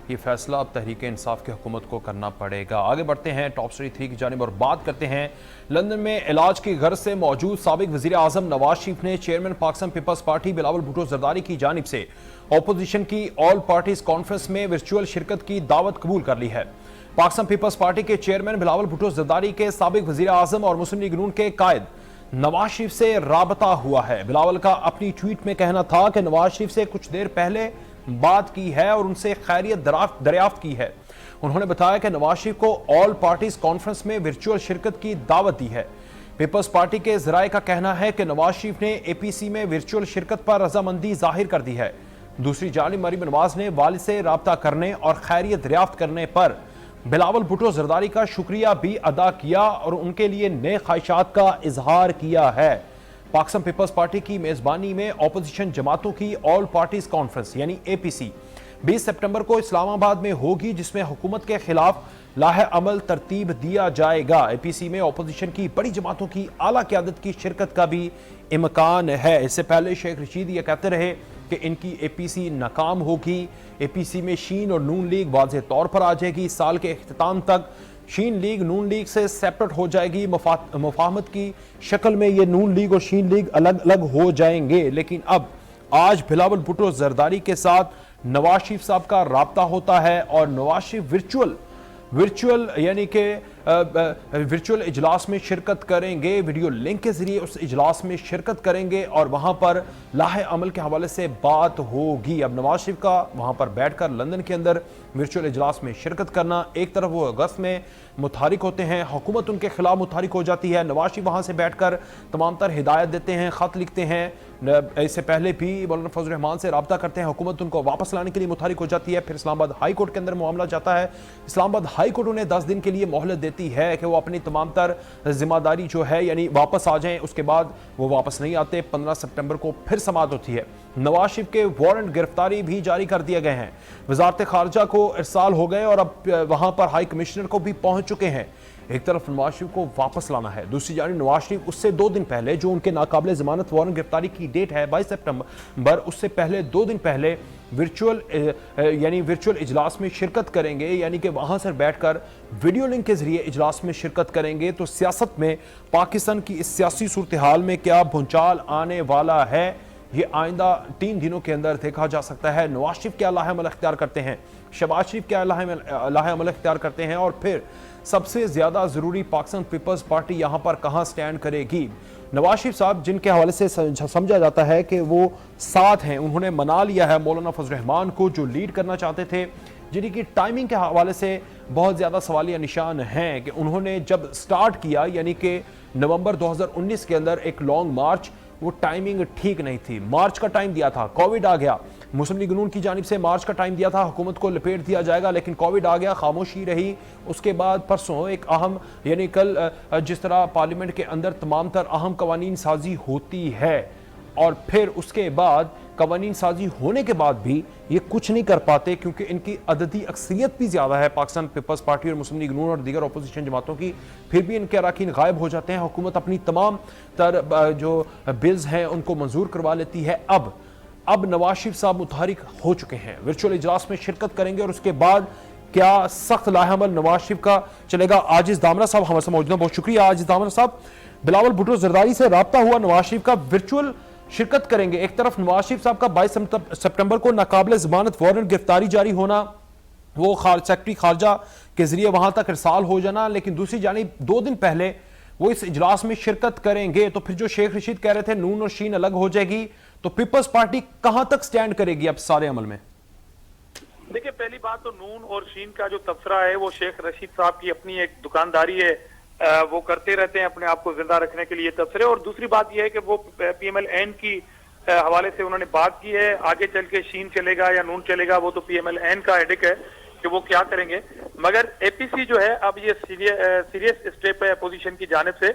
ये फैसला अब तहरीक इंसाफ की हुकूमत को करना पड़ेगा। आगे बढ़ते हैं टॉप स्टोरी 3 की जानिब और बात करते हैं लंदन में इलाज की गर्ज से मौजूद साबिक वज़ीर आज़म नवाज शरीफ ने chairman Pakistan Peoples Party Bilawal Bhutto Zardari की जानिब से अपोजिशन की ऑल पार्टीज कॉन्फ्रेंस में वर्चुअल शिरकत की दावत कबूल कर ली है। पाकिस्तान पीपल्स पार्टी के चेयरमैन बिलावल भुट्टो जरदारी के साबिक वज़ीर आज़म और मुस्लिम लीग नून के कायद नवाज शरीफ से राबता हुआ है। बिलावल का अपनी ट्वीट में कहना था कि नवाज शरीफ से कुछ देर पहले बात की है और उनसे खैरियत दरियाफ्त की है। उन्होंने बताया कि नवाज शरीफ को ऑल पार्टीज कॉन्फ्रेंस में वर्चुअल शिरकत की दावत दी है। पीपल्स पार्टी के ज़राए का कहना है कि नवाज शरीफ ने APC में वर्चुअल शिरकत पर रजामंदी जाहिर कर दी है। दूसरी जानिब मरीम नवाज ने वालिद से राब्ता करने और खैरियत दरियाफ्त करने पर बिलावल भुट्टो जरदारी का शुक्रिया भी अदा किया और उनके लिए नए ख्वाहिशात का इजहार किया है। पाकिस्तान पीपल्स पार्टी की मेजबानी में अपोजिशन जमातों की ऑल पार्टीज कॉन्फ्रेंस यानी APC 20 सितंबर को इस्लामाबाद में होगी, जिसमें हुकूमत के खिलाफ लाहे अमल तरतीब दिया जाएगा। APC में अपोजिशन की बड़ी जमातों की आला क़यादत की शिरकत का भी इम्कान है। इससे पहले शेख रशीद ये कहते रहे कि इनकी APC नाकाम होगी। APC में शीन और नून लीग वाज़ेह तौर पर आ जाएगी। साल के इख्तिताम तक शीन लीग नून लीग से सेपरेट हो जाएगी। मुफाहमत की शक्ल में ये नून लीग और शीन लीग अलग अलग हो जाएंगे। लेकिन अब आज बिलावल भुट्टो जरदारी के साथ नवाज शरीफ साहब का राब्ता होता है और नवाज शरीफ वर्चुअल यानी कि वर्चुअल इजलास में शिरकत करेंगे, वीडियो लिंक के जरिए उस इजलास में शिरकत करेंगे और वहां पर लाहे अमल के हवाले से बात होगी। अब नवाज शरीफ का वहां पर बैठकर लंदन के अंदर वर्चुअल इजलास में शिरकत करना, एक तरफ वो अगस्त में मुतहरिक होते हैं, हुकूमत उनके खिलाफ मुतहरिक हो जाती है। नवाज शरीफ वहाँ से बैठकर तमाम तर हिदायत देते हैं, ख़त लिखते हैं। इससे पहले भी मौलाना फजल रहमान से रब्ता करते हैं, हुकूमत उनको वापस लाने के लिए मुतहरिक हो जाती है। फिर इस्लामाबाद हाई कोर्ट के अंदर मामला जाता है। इस्लामाबाद हाई कोर्ट उन्हें 10 दिन के लिए मोहलत देती है कि वो अपनी तमाम तर जिम्मेदारी जो है यानी वापस आ जाएं। उसके बाद वो वापस नहीं आते। 15 सितंबर को फिर समाअत होती है। नवाज शरीफ के वारंट गिरफ्तारी भी जारी कर दिए गए हैं। वजारत खारजा को इरसाल हो गए और अब वहां पर हाई कमिश्नर को भी पहुंच चुके हैं। एक तरफ नवाज शरीफ को वापस लाना है, दूसरी जानिब नवाज शरीफ उससे 2 दिन पहले जो उनके नाकाबिले जमानत वारंट गिरफ्तारी की डेट है 22 सितंबर, उससे पहले 2 दिन पहले वर्चुअल इजलास में शिरकत करेंगे, यानी कि वहां से बैठकर वीडियो लिंक के जरिए इजलास में शिरकत करेंगे। तो सियासत में पाकिस्तान की इस सियासी सूरत हाल में क्या भूचाल आने वाला है, ये आइंदा 3 दिनों के अंदर देखा जा सकता है। नवाज शरीफ क्या लाहेअमल इख्तियार करते हैं, शहबाज शरीफ क्या लाहेअमल इख्तियार करते हैं, और फिर सबसे ज्यादा जरूरी पाकिस्तान पीपल्स पार्टी यहां पर कहां स्टैंड करेगी। नवाज शरीफ साहब जिनके हवाले से समझा जाता है कि वो साथ हैं, उन्होंने मना लिया है मौलाना फजल रहमान को जो लीड करना चाहते थे, जिनकी टाइमिंग के हवाले से बहुत ज़्यादा सवालिया निशान हैं कि उन्होंने जब स्टार्ट किया यानी कि नवंबर 2019 के अंदर एक लॉन्ग मार्च, वो टाइमिंग ठीक नहीं थी। मार्च का टाइम दिया था, कोविड आ गया, मुस्लिम लीग नून की जानिब से मार्च का टाइम दिया था, हुकूमत को लपेट दिया जाएगा, लेकिन कोविड आ गया, खामोशी रही। उसके बाद परसों एक अहम यानी कल जिस तरह पार्लियामेंट के अंदर तमाम तर अहम कवानीन साजी होती है और फिर उसके बाद कवानीन साजी होने के बाद भी ये कुछ नहीं कर पाते क्योंकि इनकी अददी अक्सरियत भी ज़्यादा है पाकिस्तान पीपल्स पार्टी और मुस्लिम लीग नून और दीगर अपोजिशन जमातों की, फिर भी इनके अरकान गायब हो जाते हैं। हुकूमत अपनी तमाम तर जो बिल्स हैं उनको मंजूर करवा लेती है। अब नवाज शरीफ साहब मुतहरिक हो चुके हैं, वर्चुअल इजलास में शिरकत करेंगे और उसके बाद क्या सख्त लाहेअमल नवाज शरीफ का चलेगा। आजिज दामरा साहब हमारे साथ मौजूद हैं, बहुत शुक्रिया आजिज दामरा साहब। बिलावल भुट्टो जरदारी से रब्ता हुआ, नवाज शरीफ का वर्चुअल शिरकत करेंगे। एक तरफ नवाज शरीफ साहब का 22 सितंबर को नाकाबिले जमानत वारंट गिरफ्तारी जारी होना, वो सेक्रेटरी खारजा के जरिए वहां तक इरसाल हो जाना, लेकिन दूसरी जानिब 2 दिन पहले वो इस इजलास में शिरकत करेंगे। तो फिर जो शेख रशीद कह रहे थे नून और शीन अलग हो जाएगी, तो पीपल्स पार्टी कहां तक स्टैंड करेगी अब सारे अमल में? देखिए, पहली बात तो नून और शीन का जो तबसरा है वो शेख रशीद साहब की अपनी एक दुकानदारी है, वो करते रहते हैं अपने आप को जिंदा रखने के लिए तबसरे। और दूसरी बात यह है कि वो PMLN की हवाले से उन्होंने बात की है, आगे चल के शीन चलेगा या नून चलेगा वो तो PMLN का हेडेक है कि वो क्या करेंगे। मगर APC जो है अब ये सीरियस स्टेप है अपोजिशन की जानिब से।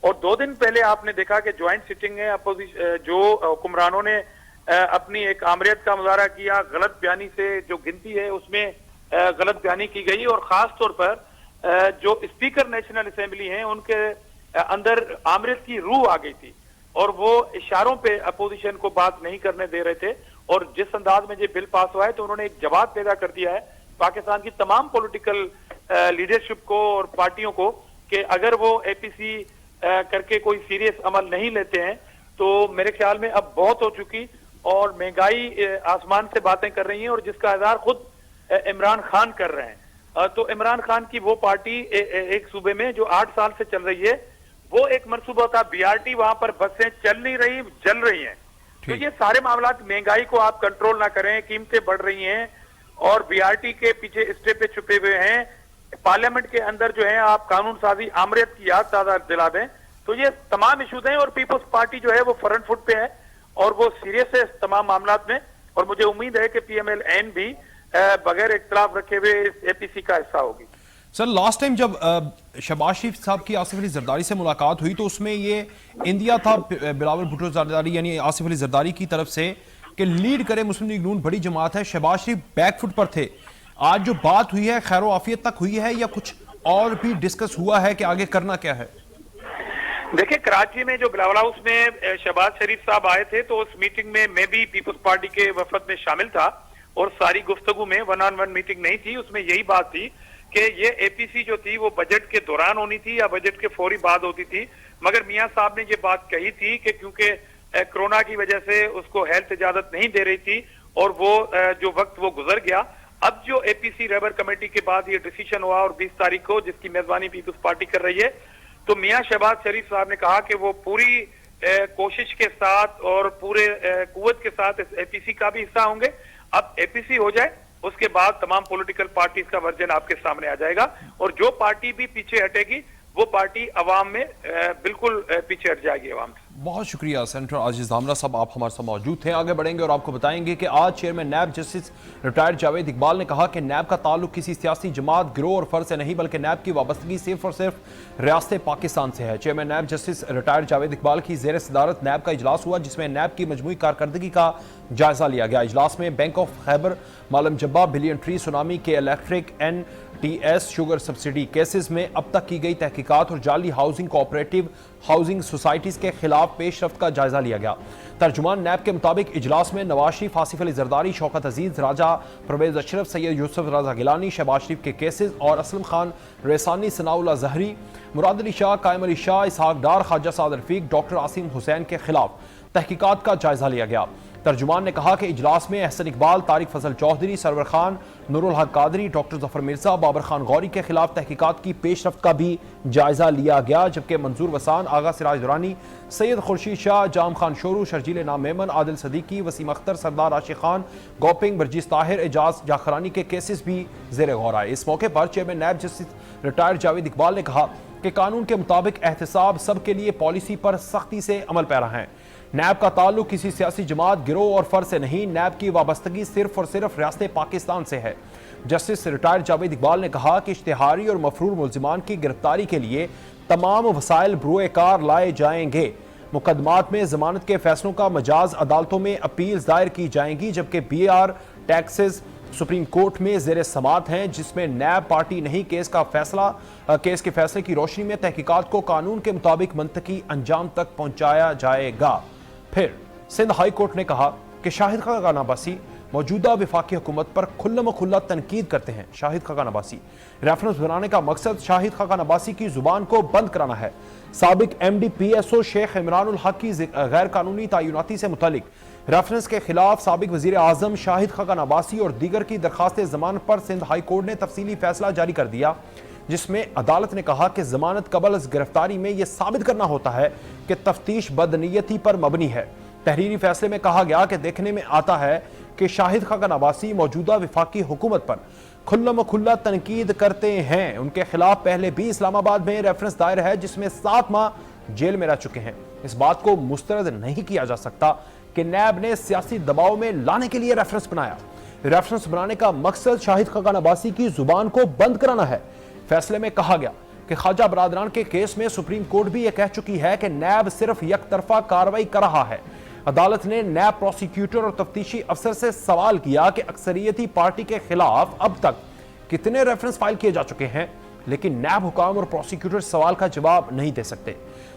और 2 दिन पहले आपने देखा कि ज्वाइंट सिटिंग है, अपोजिशन जो हुक्मरानों ने अपनी एक आमरीत का मुजाहरा किया, गलत बयानी से जो गिनती है उसमें गलत बयानी की गई और खास तौर पर जो स्पीकर नेशनल असेंबली हैं उनके अंदर आमरीत की रूह आ गई थी और वो इशारों पे अपोजिशन को बात नहीं करने दे रहे थे। और जिस अंदाज में ये बिल पास हुआ है तो उन्होंने एक जवाब पैदा कर दिया है पाकिस्तान की तमाम पॉलिटिकल लीडरशिप को और पार्टियों को कि अगर वो APC करके कोई सीरियस अमल नहीं लेते हैं तो मेरे ख्याल में अब बहुत हो चुकी और महंगाई आसमान से बातें कर रही है और जिसका इज़हार खुद इमरान खान कर रहे हैं। तो इमरान खान की वो पार्टी एक सूबे में जो 8 साल से चल रही है, वो एक मंसूबा था BRT, वहां पर बसें चल नहीं रही, जल रही हैं। तो ये सारे मामला, महंगाई को आप कंट्रोल ना करें, कीमतें बढ़ रही हैं और BRT के पीछे स्टे पे छुपे हुए हैं, पार्लियामेंट के अंदर जो है आप कानून साजी आमरीत की याद ताज़ा दिला दें। तो ये तमाम इशूज हैं और पीपल्स पार्टी जो है वो फ्रंट फुट पे है और वो सीरियस है तमाम मामला में। और मुझे उम्मीद है कि PMLN भी बगैर इख्तिलाफ रखे हुए APC का हिस्सा होगी। सर, लास्ट टाइम जब शहबाज शरीफ साहब की आसिफ अली जरदारी से मुलाकात हुई तो उसमें ये इंदिया था बिलावल भुट्टो जरदारी यानी आसिफ अली जरदारी की तरफ से कि लीड करे मुस्लिम लीग नून, बड़ी जमात है। शहबाज शरीफ बैकफुट पर थे। आज जो बात हुई है खैर आफियत तक हुई है या कुछ और भी डिस्कस हुआ है कि आगे करना क्या है? देखिए, कराची में जो बिलावल हाउस में शहबाज शरीफ साहब आए थे तो उस मीटिंग में मैं भी पीपल्स पार्टी के वफद में शामिल था और सारी गुफ्तगू में 1-on-1 मीटिंग नहीं थी। उसमें यही बात थी कि ये APC जो थी वो बजट के दौरान होनी थी या बजट के फौरी बाद होती थी। मगर मियां साहब ने ये बात कही थी कि क्योंकि कोरोना की वजह से उसको हेल्थ इजाजत नहीं दे रही थी और वो जो वक्त वो गुजर गया। अब जो APC रेबर कमेटी के बाद ये डिसीजन हुआ और 20 तारीख को जिसकी मेजबानी पीपल्स पार्टी कर रही है, तो मियां शहबाज शरीफ साहब ने कहा कि वो पूरी कोशिश के साथ और पूरे कुव्वत के साथ इस APC का भी हिस्सा होंगे। अब APC हो जाए उसके बाद तमाम पॉलिटिकल पार्टीज का वर्जन आपके सामने आ जाएगा और जो पार्टी भी पीछे हटेगी वो पार्टी अवाम में बिल्कुल पीछे हट जाएगी अवाम से। बहुत शुक्रिया सेनेटर आजिज दामरा साहब, आप हमारे साथ मौजूद थे। आगे बढ़ेंगे और आपको बताएंगे कि आज chairman NAB justice retired Javed Iqbal ने कहा कि नैब का ताल्लुक किसी सियासी जमात, गिरोह और फर्ज से नहीं बल्कि नैब की वाबस्तगी सिर्फ और सिर्फ रियासत पाकिस्तान से है। Chairman NAB justice retired Javed Iqbal की जेर सदारत नैब का इजलास हुआ जिसमें नैब की मजमूई कारकर्दगी का जायजा लिया गया। इजलास में bank of Khyber, Malam Jabba, billion tree, tsunami K electric, TS sugar subsidy cases में अब तक की गई तहकीकात और जाली हाउसिंग कोऑपरेटिव हाउसिंग सोसाइटीज के खिलाफ पेशरफ्त का जायजा लिया गया। तर्जुमान नैब के मुताबिक इजलास में नवाज शरीफ, आसिफ अली जरदारी, शौकत अजीज, राजा परवेज अशरफ, सैयद यूसुफ रजा गिलानी, शहबाज शरीफ के केसेस और असलम खान रेसानी, सनाउल्लाह जहरी, मुराद अली शाह, कायम अली शाह, इसहाक डार, ख्वाजा साद रफीक, डॉक्टर आसिम हुसैन के खिलाफ तहकीकात का जायजा लिया गया। तर्जुमान ने कहा कि इजलास में एहसन इकबाल, तारिक फजल चौधरी, सरवर खान, नूरुल हक कादरी, डॉक्टर जफर मिर्जा, बाबर खान गौरी के खिलाफ तहकीकात की पेशरफ्त का भी जायजा लिया गया, जबकि मंजूर वसान, आगा सिराज दुरानी, सैयद खुर्शीद शाह, जाम खान शोरू, शर्जील नाम मेमन, आदिल सदीकी, वसीम अख्तर, सरदार आशिक खान, गौपिंग, बरजीस ताहिर, एजाज जाखरानी के केसेस भी जेर गौर आए। इस मौके पर chairman NAB justice retired Javed Iqbal ने कहा कि कानून के मुताबिक एहतसाब सबके लिए पॉलिसी पर सख्ती से अमल पैरा है। नैब का ताल्लुक किसी सियासी जमात, गिरोह और फर्ज से नहीं, नैब की वाबस्तगी सिर्फ और सिर्फ रियासत पाकिस्तान से है। जस्टिस रिटायर्ड जावेद इकबाल ने कहा कि इश्तिहारी और मफरूर मुल्जिमान की गिरफ्तारी के लिए तमाम वसाइल बरूए कार लाए जाएंगे। मुकदमात में जमानत के फैसलों का मजाज अदालतों में अपील्स दायर की जाएंगी, जबकि BR टैक्सेस सुप्रीम कोर्ट में जेर समात हैं, जिसमें नैब पार्टी नहीं। केस के फैसले की रोशनी में तहकीकात को कानून के मुताबिक मंतकी अंजाम तक पहुंचाया जाएगा। फिर सिंध हाई कोर्ट ने कहा कि शाहिद खाकान अब्बासी मौजूदा वफाकी हुकूमत पर खुल्लम खुल्ला तनकीद करते हैं। शाहिद खाकान अब्बासी रेफरेंस बनाने का मकसद शाहिद खाकान अब्बासी की जुबान को बंद कराना है। साबिक MD PSO शेख इमरानुल हक की गैर कानूनी तयनाती से मुतालिक रेफरेंस के खिलाफ साबिक वजीर आजम शाहिद खाकान अब्बासी और दीगर की दरखास्त जमानत पर सिंध हाई कोर्ट ने तफसीली फैसला जारी कर दिया, जिसमें अदालत ने कहा कि जमानत कबल गिरफ्तारी में यह साबित करना होता है कि तफ्तीश बदनीयती पर मबनी है। तहरीरी फैसले में कहा गया कि देखने में आता है कि शाहिद खाकान अब्बासी मौजूदा वफाकी हुकूमत पर खुल्लम खुल्ला तनकीद करते हैं। उनके खिलाफ पहले भी इस्लामाबाद में रेफरेंस दायर है, जिसमें 7 माह जेल में रह चुके हैं। इस बात को मुस्तरद नहीं किया जा सकता कि नैब ने सियासी दबाव में लाने के लिए रेफरेंस बनाया। रेफरेंस बनाने का मकसद शाहिद खाकान अब्बासी की जुबान को बंद कराना है। फैसले में कहा गया कि ख्वाजा बरादरान के केस में सुप्रीम कोर्ट भी यह कह चुकी है कि नैब सिर्फ यकतरफा कार्रवाई कर रहा है। अदालत ने नैब प्रोसिक्यूटर और तफ्तीशी अफसर से सवाल किया कि अक्सरियती पार्टी के खिलाफ अब तक कितने रेफरेंस फाइल किए जा चुके हैं, लेकिन नैब हुकाम और प्रोसिक्यूटर सवाल का जवाब नहीं दे सकते।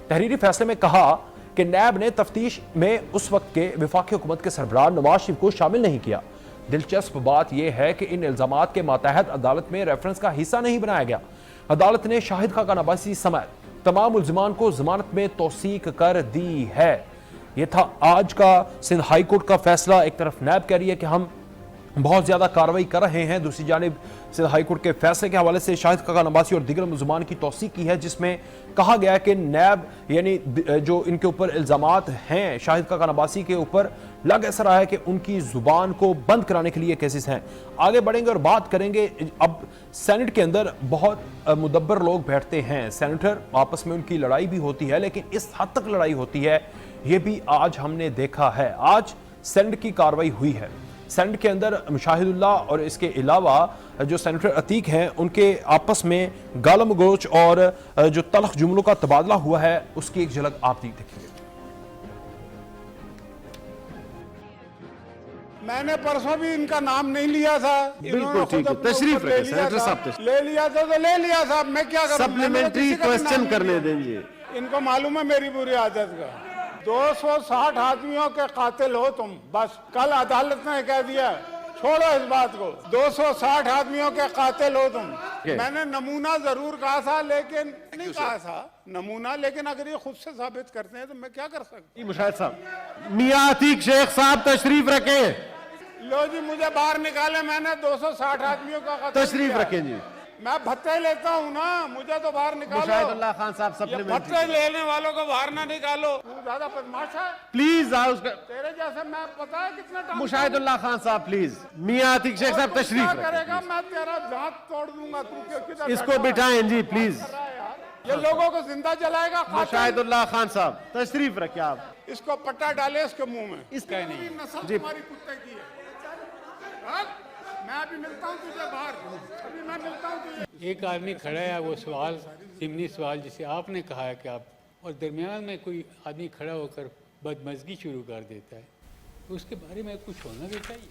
तहरीरी फैसले में कहा कि नैब ने तफ्तीश में उस वक्त के वफाकी हुकूमत के सरबराह नवाज शरीफ को शामिल नहीं किया। दिलचस्प बात यह है कि इन इल्जामात के मातहत अदालत में रेफरेंस का हिस्सा नहीं बनाया गया। अदालत ने शाहिद खाकान अब्बासी समेत तमाम मुल्जिमान को जमानत में तौसीक कर दी है। यह था आज का सिंध हाई कोर्ट का फैसला। एक तरफ नैब कह रही है कि हम बहुत ज्यादा कार्रवाई कर रहे हैं, दूसरी जानिब सिंध हाई कोर्ट के फैसले के हवाले से शाहिद खाकान अब्बासी और दीगर मुल्जिमान की तौसीक की है, जिसमें कहा गया है कि नैब यानी जो इनके ऊपर इल्जामात हैं शाहिद खाकान अब्बासी के ऊपर, लग ऐसा रहा है कि उनकी जुबान को बंद कराने के लिए केसेस हैं। आगे बढ़ेंगे और बात करेंगे। अब सेनेट के अंदर बहुत मुदब्बर लोग बैठते हैं, सेनेटर आपस में उनकी लड़ाई भी होती है, लेकिन इस हद तक लड़ाई होती है ये भी आज हमने देखा है। आज सेनेट की कार्रवाई हुई है। सेनेट के अंदर मुशाहिदुल्लाह और इसके अलावा जो सेनेटर अतीक हैं उनके आपस में गालम गलोच और जो तल्ख जुमलों का तबादला हुआ है, उसकी एक झलक आप देखेंगे। मैंने परसों भी इनका नाम नहीं लिया था। बिल्कुल ठीक है, तशरीफ रखें सेनेटर साहब। ले लिया था तो ले लिया साहब, मैं क्या करूं? सप्लीमेंट्री क्वेश्चन करने देंगे। इनको मालूम है मेरी बुरी आदत का। 260 आदमियों के कातिल हो तुम, बस। कल अदालत ने कह दिया, छोड़ो इस बात को, 260 आदमियों के कातिल हो तुम। मैंने नमूना जरूर कहा था, लेकिन नहीं कहा था नमूना, लेकिन अगर ये खुद से साबित करते हैं तो मैं क्या कर सकती हूँ? मुशाहिद साहब, मियां अतीक शेख साहब तशरीफ रखें। लो जी, मुझे बाहर निकाले, मैंने 260 आदियों का कत्ल तशरीफ किया। रखें जी। मैं भत्ते लेता हूँ ना, मुझे तो बाहर निकालो। मुशाहिदुल्लाह खान साहब सप्लीमेंट्री। भत्ते लेने वालों को बाहर ना निकालो। तू ज्यादा बदमाश है प्लीज। तेरे जैसे मैं पता है कितना टाइम। मुशाहिदुल्लाह खान साहब प्लीज। मियां अतीक शेख साहब तशरीफ करेगा, मैं तेरा दांत तोड़ दूंगा। तू इसको बिठाएं जी प्लीज। ये लोगों को जिंदा जलाएगा। मुशाहिदुल्लाह खान साहब तशरीफ रखें आप। इसको पट्टा डाले इसके मुंह में। इसका नहीं नस्ल जी। तुम्हारी कुत्ते की है। मैं अभी मिलता हूँ तुझे बाहर, अभी मैं मिलता हूँ तुझे। एक आदमी खड़ा है, वो सवाल ज़िमनी सवाल जिसे आपने कहा है कि आप, और दरमियान में कोई आदमी खड़ा होकर बदमज़गी शुरू कर देता है, तो उसके बारे में कुछ होना भी चाहिए।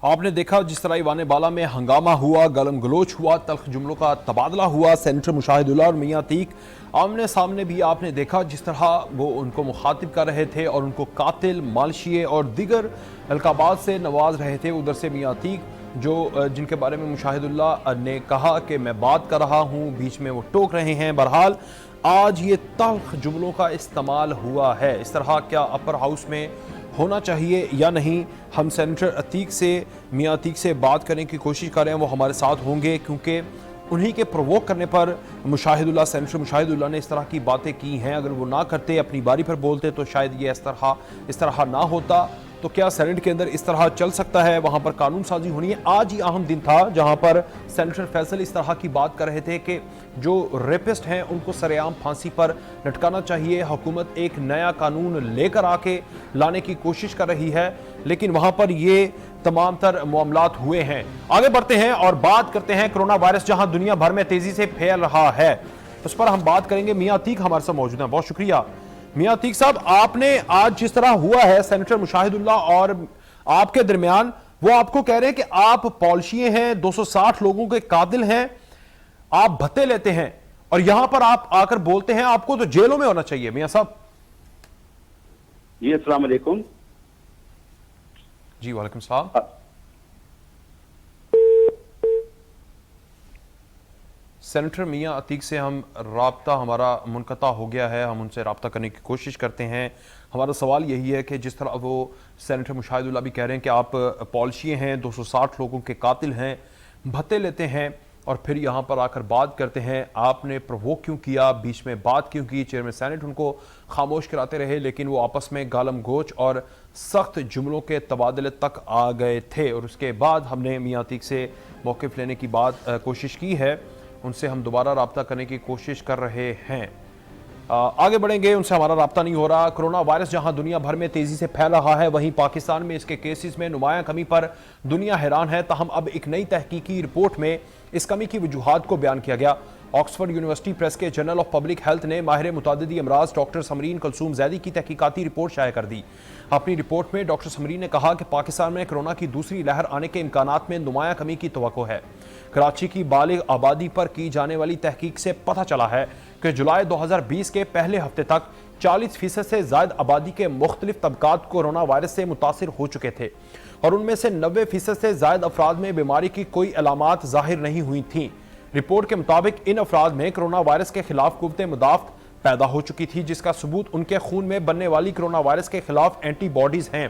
आपने देखा जिस तरह ईवान बाला में हंगामा हुआ, गलम गलोच हुआ, तल्ख जुमलों का तबादला हुआ। सेनेटर मुशाहिदुल्लाह और मियां अतीक आमने सामने भी आपने देखा जिस तरह वो उनको मुखातिब कर रहे थे और उनको कातिल, मालशिए और दीगर अलकाबात से नवाज रहे थे। उधर से मियां अतीक जो जिनके बारे में मुशाहिदुल्लाह ने कहा कि मैं बात कर रहा हूँ, बीच में वो टोक रहे हैं। बहरहाल आज ये तल्ख जुमलों का इस्तेमाल हुआ है। इस तरह क्या अपर हाउस में होना चाहिए या नहीं, हम सेनेटर अतीक से, मियां अतीक से बात करने की कोशिश कर रहे हैं। वो हमारे साथ होंगे क्योंकि उन्हीं के प्रोवोक करने पर सेनेटर मुशाहिदुल्लाह ने इस तरह की बातें की हैं। अगर वो ना करते, अपनी बारी पर बोलते, तो शायद ये इस तरह ना होता। तो क्या सेनेट के अंदर इस तरह चल सकता है? वहाँ पर कानून साजी होनी है। आज ही अहम दिन था जहाँ पर सेनेटर फैसल इस तरह की बात कर रहे थे कि जो रेपिस्ट हैं उनको सरेआम फांसी पर लटकाना चाहिए। हुकूमत एक नया कानून लेकर आके लाने की कोशिश कर रही है, लेकिन वहाँ पर ये तमाम तर मामलात हुए हैं। आगे बढ़ते हैं और बात करते हैं कोरोना वायरस जहाँ दुनिया भर में तेजी से फैल रहा है, उस पर हम बात करेंगे। मियां अतीक हमारे साथ मौजूद हैं, बहुत शुक्रिया। मियां अतीक साहब, आपने आज जिस तरह हुआ है सेनेटर मुशाहिदुल्लाह और आपके दरमियान, वो आपको कह रहे हैं कि आप पॉलिशिए हैं, 260 लोगों के कातिल हैं, आप भत्ते लेते हैं और यहां पर आप आकर बोलते हैं आपको तो जेलों में होना चाहिए। मियां साहब जी, अस्सलाम वालेकुम। जी वालेकुम सलाम। सेनेटर मियां अतीक से राब्ता हमारा मुनक़ता हो गया है, हम उनसे राब्ता करने की कोशिश करते हैं। हमारा सवाल यही है कि जिस तरह वो सेनेटर मुशाहिदुल्लाह भी कह रहे हैं कि आप पॉलिशिए हैं, 260 लोगों के कातिल हैं, भत्ते लेते हैं और फिर यहाँ पर आकर बात करते हैं, आपने प्रोवोक क्यों किया, बीच में बात क्यों की, चेयरमैन सेनेट उनको खामोश कराते रहे, लेकिन वो आपस में गालम गोच और सख्त जुमलों के तबादले तक आ गए थे। और उसके बाद हमने मियां अतीक से मौक़िफ़ लेने की कोशिश की है, उनसे हम दोबारा रब्ता करने की कोशिश कर रहे हैं। आगे बढ़ेंगे, उनसे हमारा रब्ता नहीं हो रहा। कोरोना वायरस जहां दुनिया भर में तेजी से फैल रहा है, वहीं पाकिस्तान में इसके केसेस में नुमायां कमी पर दुनिया हैरान है। ताहम अब एक नई तहकीकी रिपोर्ट में इस कमी की वजूहात को बयान किया गया। ऑक्सफोर्ड यूनिवर्सिटी प्रेस के जर्नल ऑफ पब्लिक हेल्थ ने माहिर मुतादिदी अमराज डॉक्टर समरीन कलसूम जैदी की तहकीकाती रिपोर्ट शाया कर दी। अपनी रिपोर्ट में डॉक्टर समरीन ने कहा कि पाकिस्तान में कोरोना की दूसरी लहर आने के इम्कानात में नुमायां कमी की तवक्को है। कराची की बालिग आबादी पर की जाने वाली तहकीक से पता चला है कि जुलाई 2020 के पहले हफ्ते तक 40% से ज्यादा आबादी के मुख्तलिफ तबकात कोरोना वायरस से मुतासिर हो चुके थे और उनमें से 90% से ज्यादा अफराद में बीमारी की कोई अलामात जाहिर नहीं हुई थी। रिपोर्ट के मुताबिक इन अफराद में कोरोना वायरस के खिलाफ कुव्वत मुदाफ़त पैदा हो चुकी थी, जिसका सबूत उनके खून में बनने वाली कोरोना वायरस के खिलाफ एंटीबॉडीज हैं।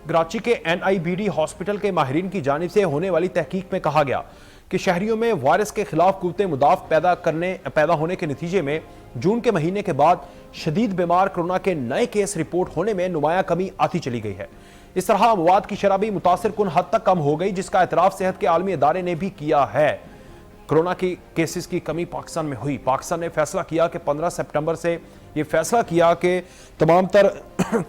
कराची के NIBD हॉस्पिटल के माहिरीन की जानिब से होने वाली तहकीक में कहा गया कि शहरियों में वायरस के खिलाफ कुव्वत मुदाफ़त पैदा होने के नतीजे में जून के महीने के बाद शदीद बीमार कोरोना के नए केस रिपोर्ट होने में नुमायां कमी आती चली गई है। इस तरह अमवात की शरह भी मुतासिर कुन हद तक कम हो गई, जिसका एतराफ़ सेहत के आलमी इदारे ने भी किया है। कोरोना की केसेस की कमी पाकिस्तान में हुई। पाकिस्तान ने फैसला किया कि 15 सितंबर से ये फैसला किया कि तमाम तर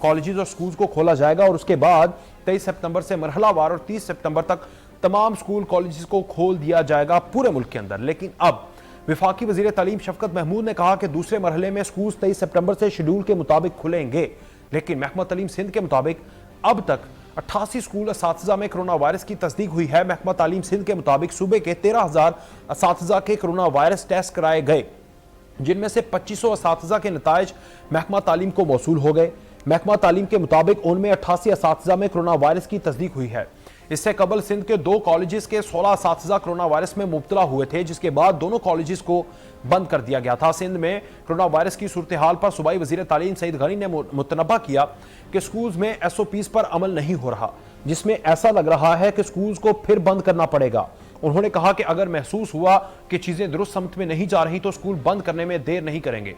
कॉलेजेस और स्कूल्स को खोला जाएगा और उसके बाद 23 सितंबर से मरहलावार और 30 सितंबर तक तमाम स्कूल कॉलेजेस को खोल दिया जाएगा पूरे मुल्क के अंदर। लेकिन अब वफाकी वज़ीर तालीम शफकत महमूद ने कहा कि दूसरे मरहले में स्कूल 23 सितंबर से शेड्यूल के मुताबिक खुलेंगे, लेकिन महकमा तालीम सिंध के मुताबिक अब तक 88 स्कूल असातिज़ा में कोरोना वायरस की तस्दीक हुई है। महकमा तालीम सिंध के मुताबिक सूबे के 13,000 असातिज़ा के कोरोना वायरस टेस्ट कराए गए, जिनमें से 2500 असातिज़ा के नताइज महकमा तालीम को मौसूल हो गए। महकमा तालीम के मुताबिक उनमें 88 असातिज़ा में कोरोना वायरस की तस्दीक हुई है। इससे कबल सिंध के 2 कॉलेजेस के 16 असातिज़ा कोरोना वायरस में मुब्तला हुए थे, जिसके बाद दोनों कॉलेजेस को बंद कर दिया गया था। सिंध में कोरोना वायरस की सूरत हाल पर सूबाई वज़ीर तालीम सईद गनी ने मुतनब्बा किया कि स्कूल्स में SOPs पर अमल नहीं हो रहा, जिसमें ऐसा लग रहा है कि स्कूल्स को फिर बंद करना पड़ेगा। उन्होंने कहा कि अगर महसूस हुआ कि चीजें दुरुस्त समत में नहीं जा रही तो स्कूल बंद करने में देर नहीं करेंगे।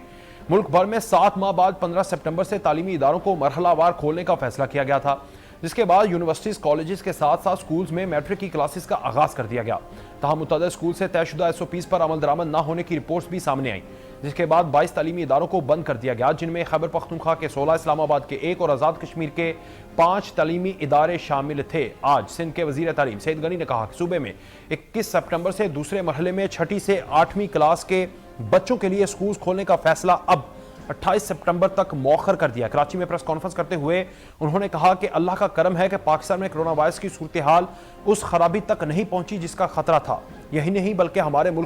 मुल्क भर में 7 माह बाद 15 सितंबर से तालीमी इदारों को मरहलावार खोलने का फैसला किया गया था, जिसके बाद यूनिवर्सिटीज कॉलेजेस के साथ साथ स्कूल्स में मैट्रिक की क्लासेस का आगाज कर दिया गया। तहम मुतअद्दिद स्कूल से तयशुदा SOPs पर अमल दरामद न होने की रिपोर्ट्स भी सामने आई, जिसके बाद 22 तालीमी इदारों को बंद कर दिया गया, जिनमें खैबर पख्तूनख्वा के 16, इस्लामाबाद के 1 और आज़ाद कश्मीर के 5 तालीमी इदारे शामिल थे। आज सिंध के वज़ीर तालीम सईद गनी ने कहा कि सूबे में 21 सितंबर से दूसरे मरहले में 6ठी से 8वीं क्लास के बच्चों के लिए स्कूल खोलने का फैसला अब 28 सितंबर तक मौखर कर दिया। कराची में प्रेस कॉन्फ्रेंस करते हुए उन्होंने कहा कि अल्लाह का करम है कि पाकिस्तान में कोरोना वायरस की सूरत हाल उस खराबी तक नहीं पहुंची जिसका खतरा था। यही नहीं बल्कि हमारे मुल्क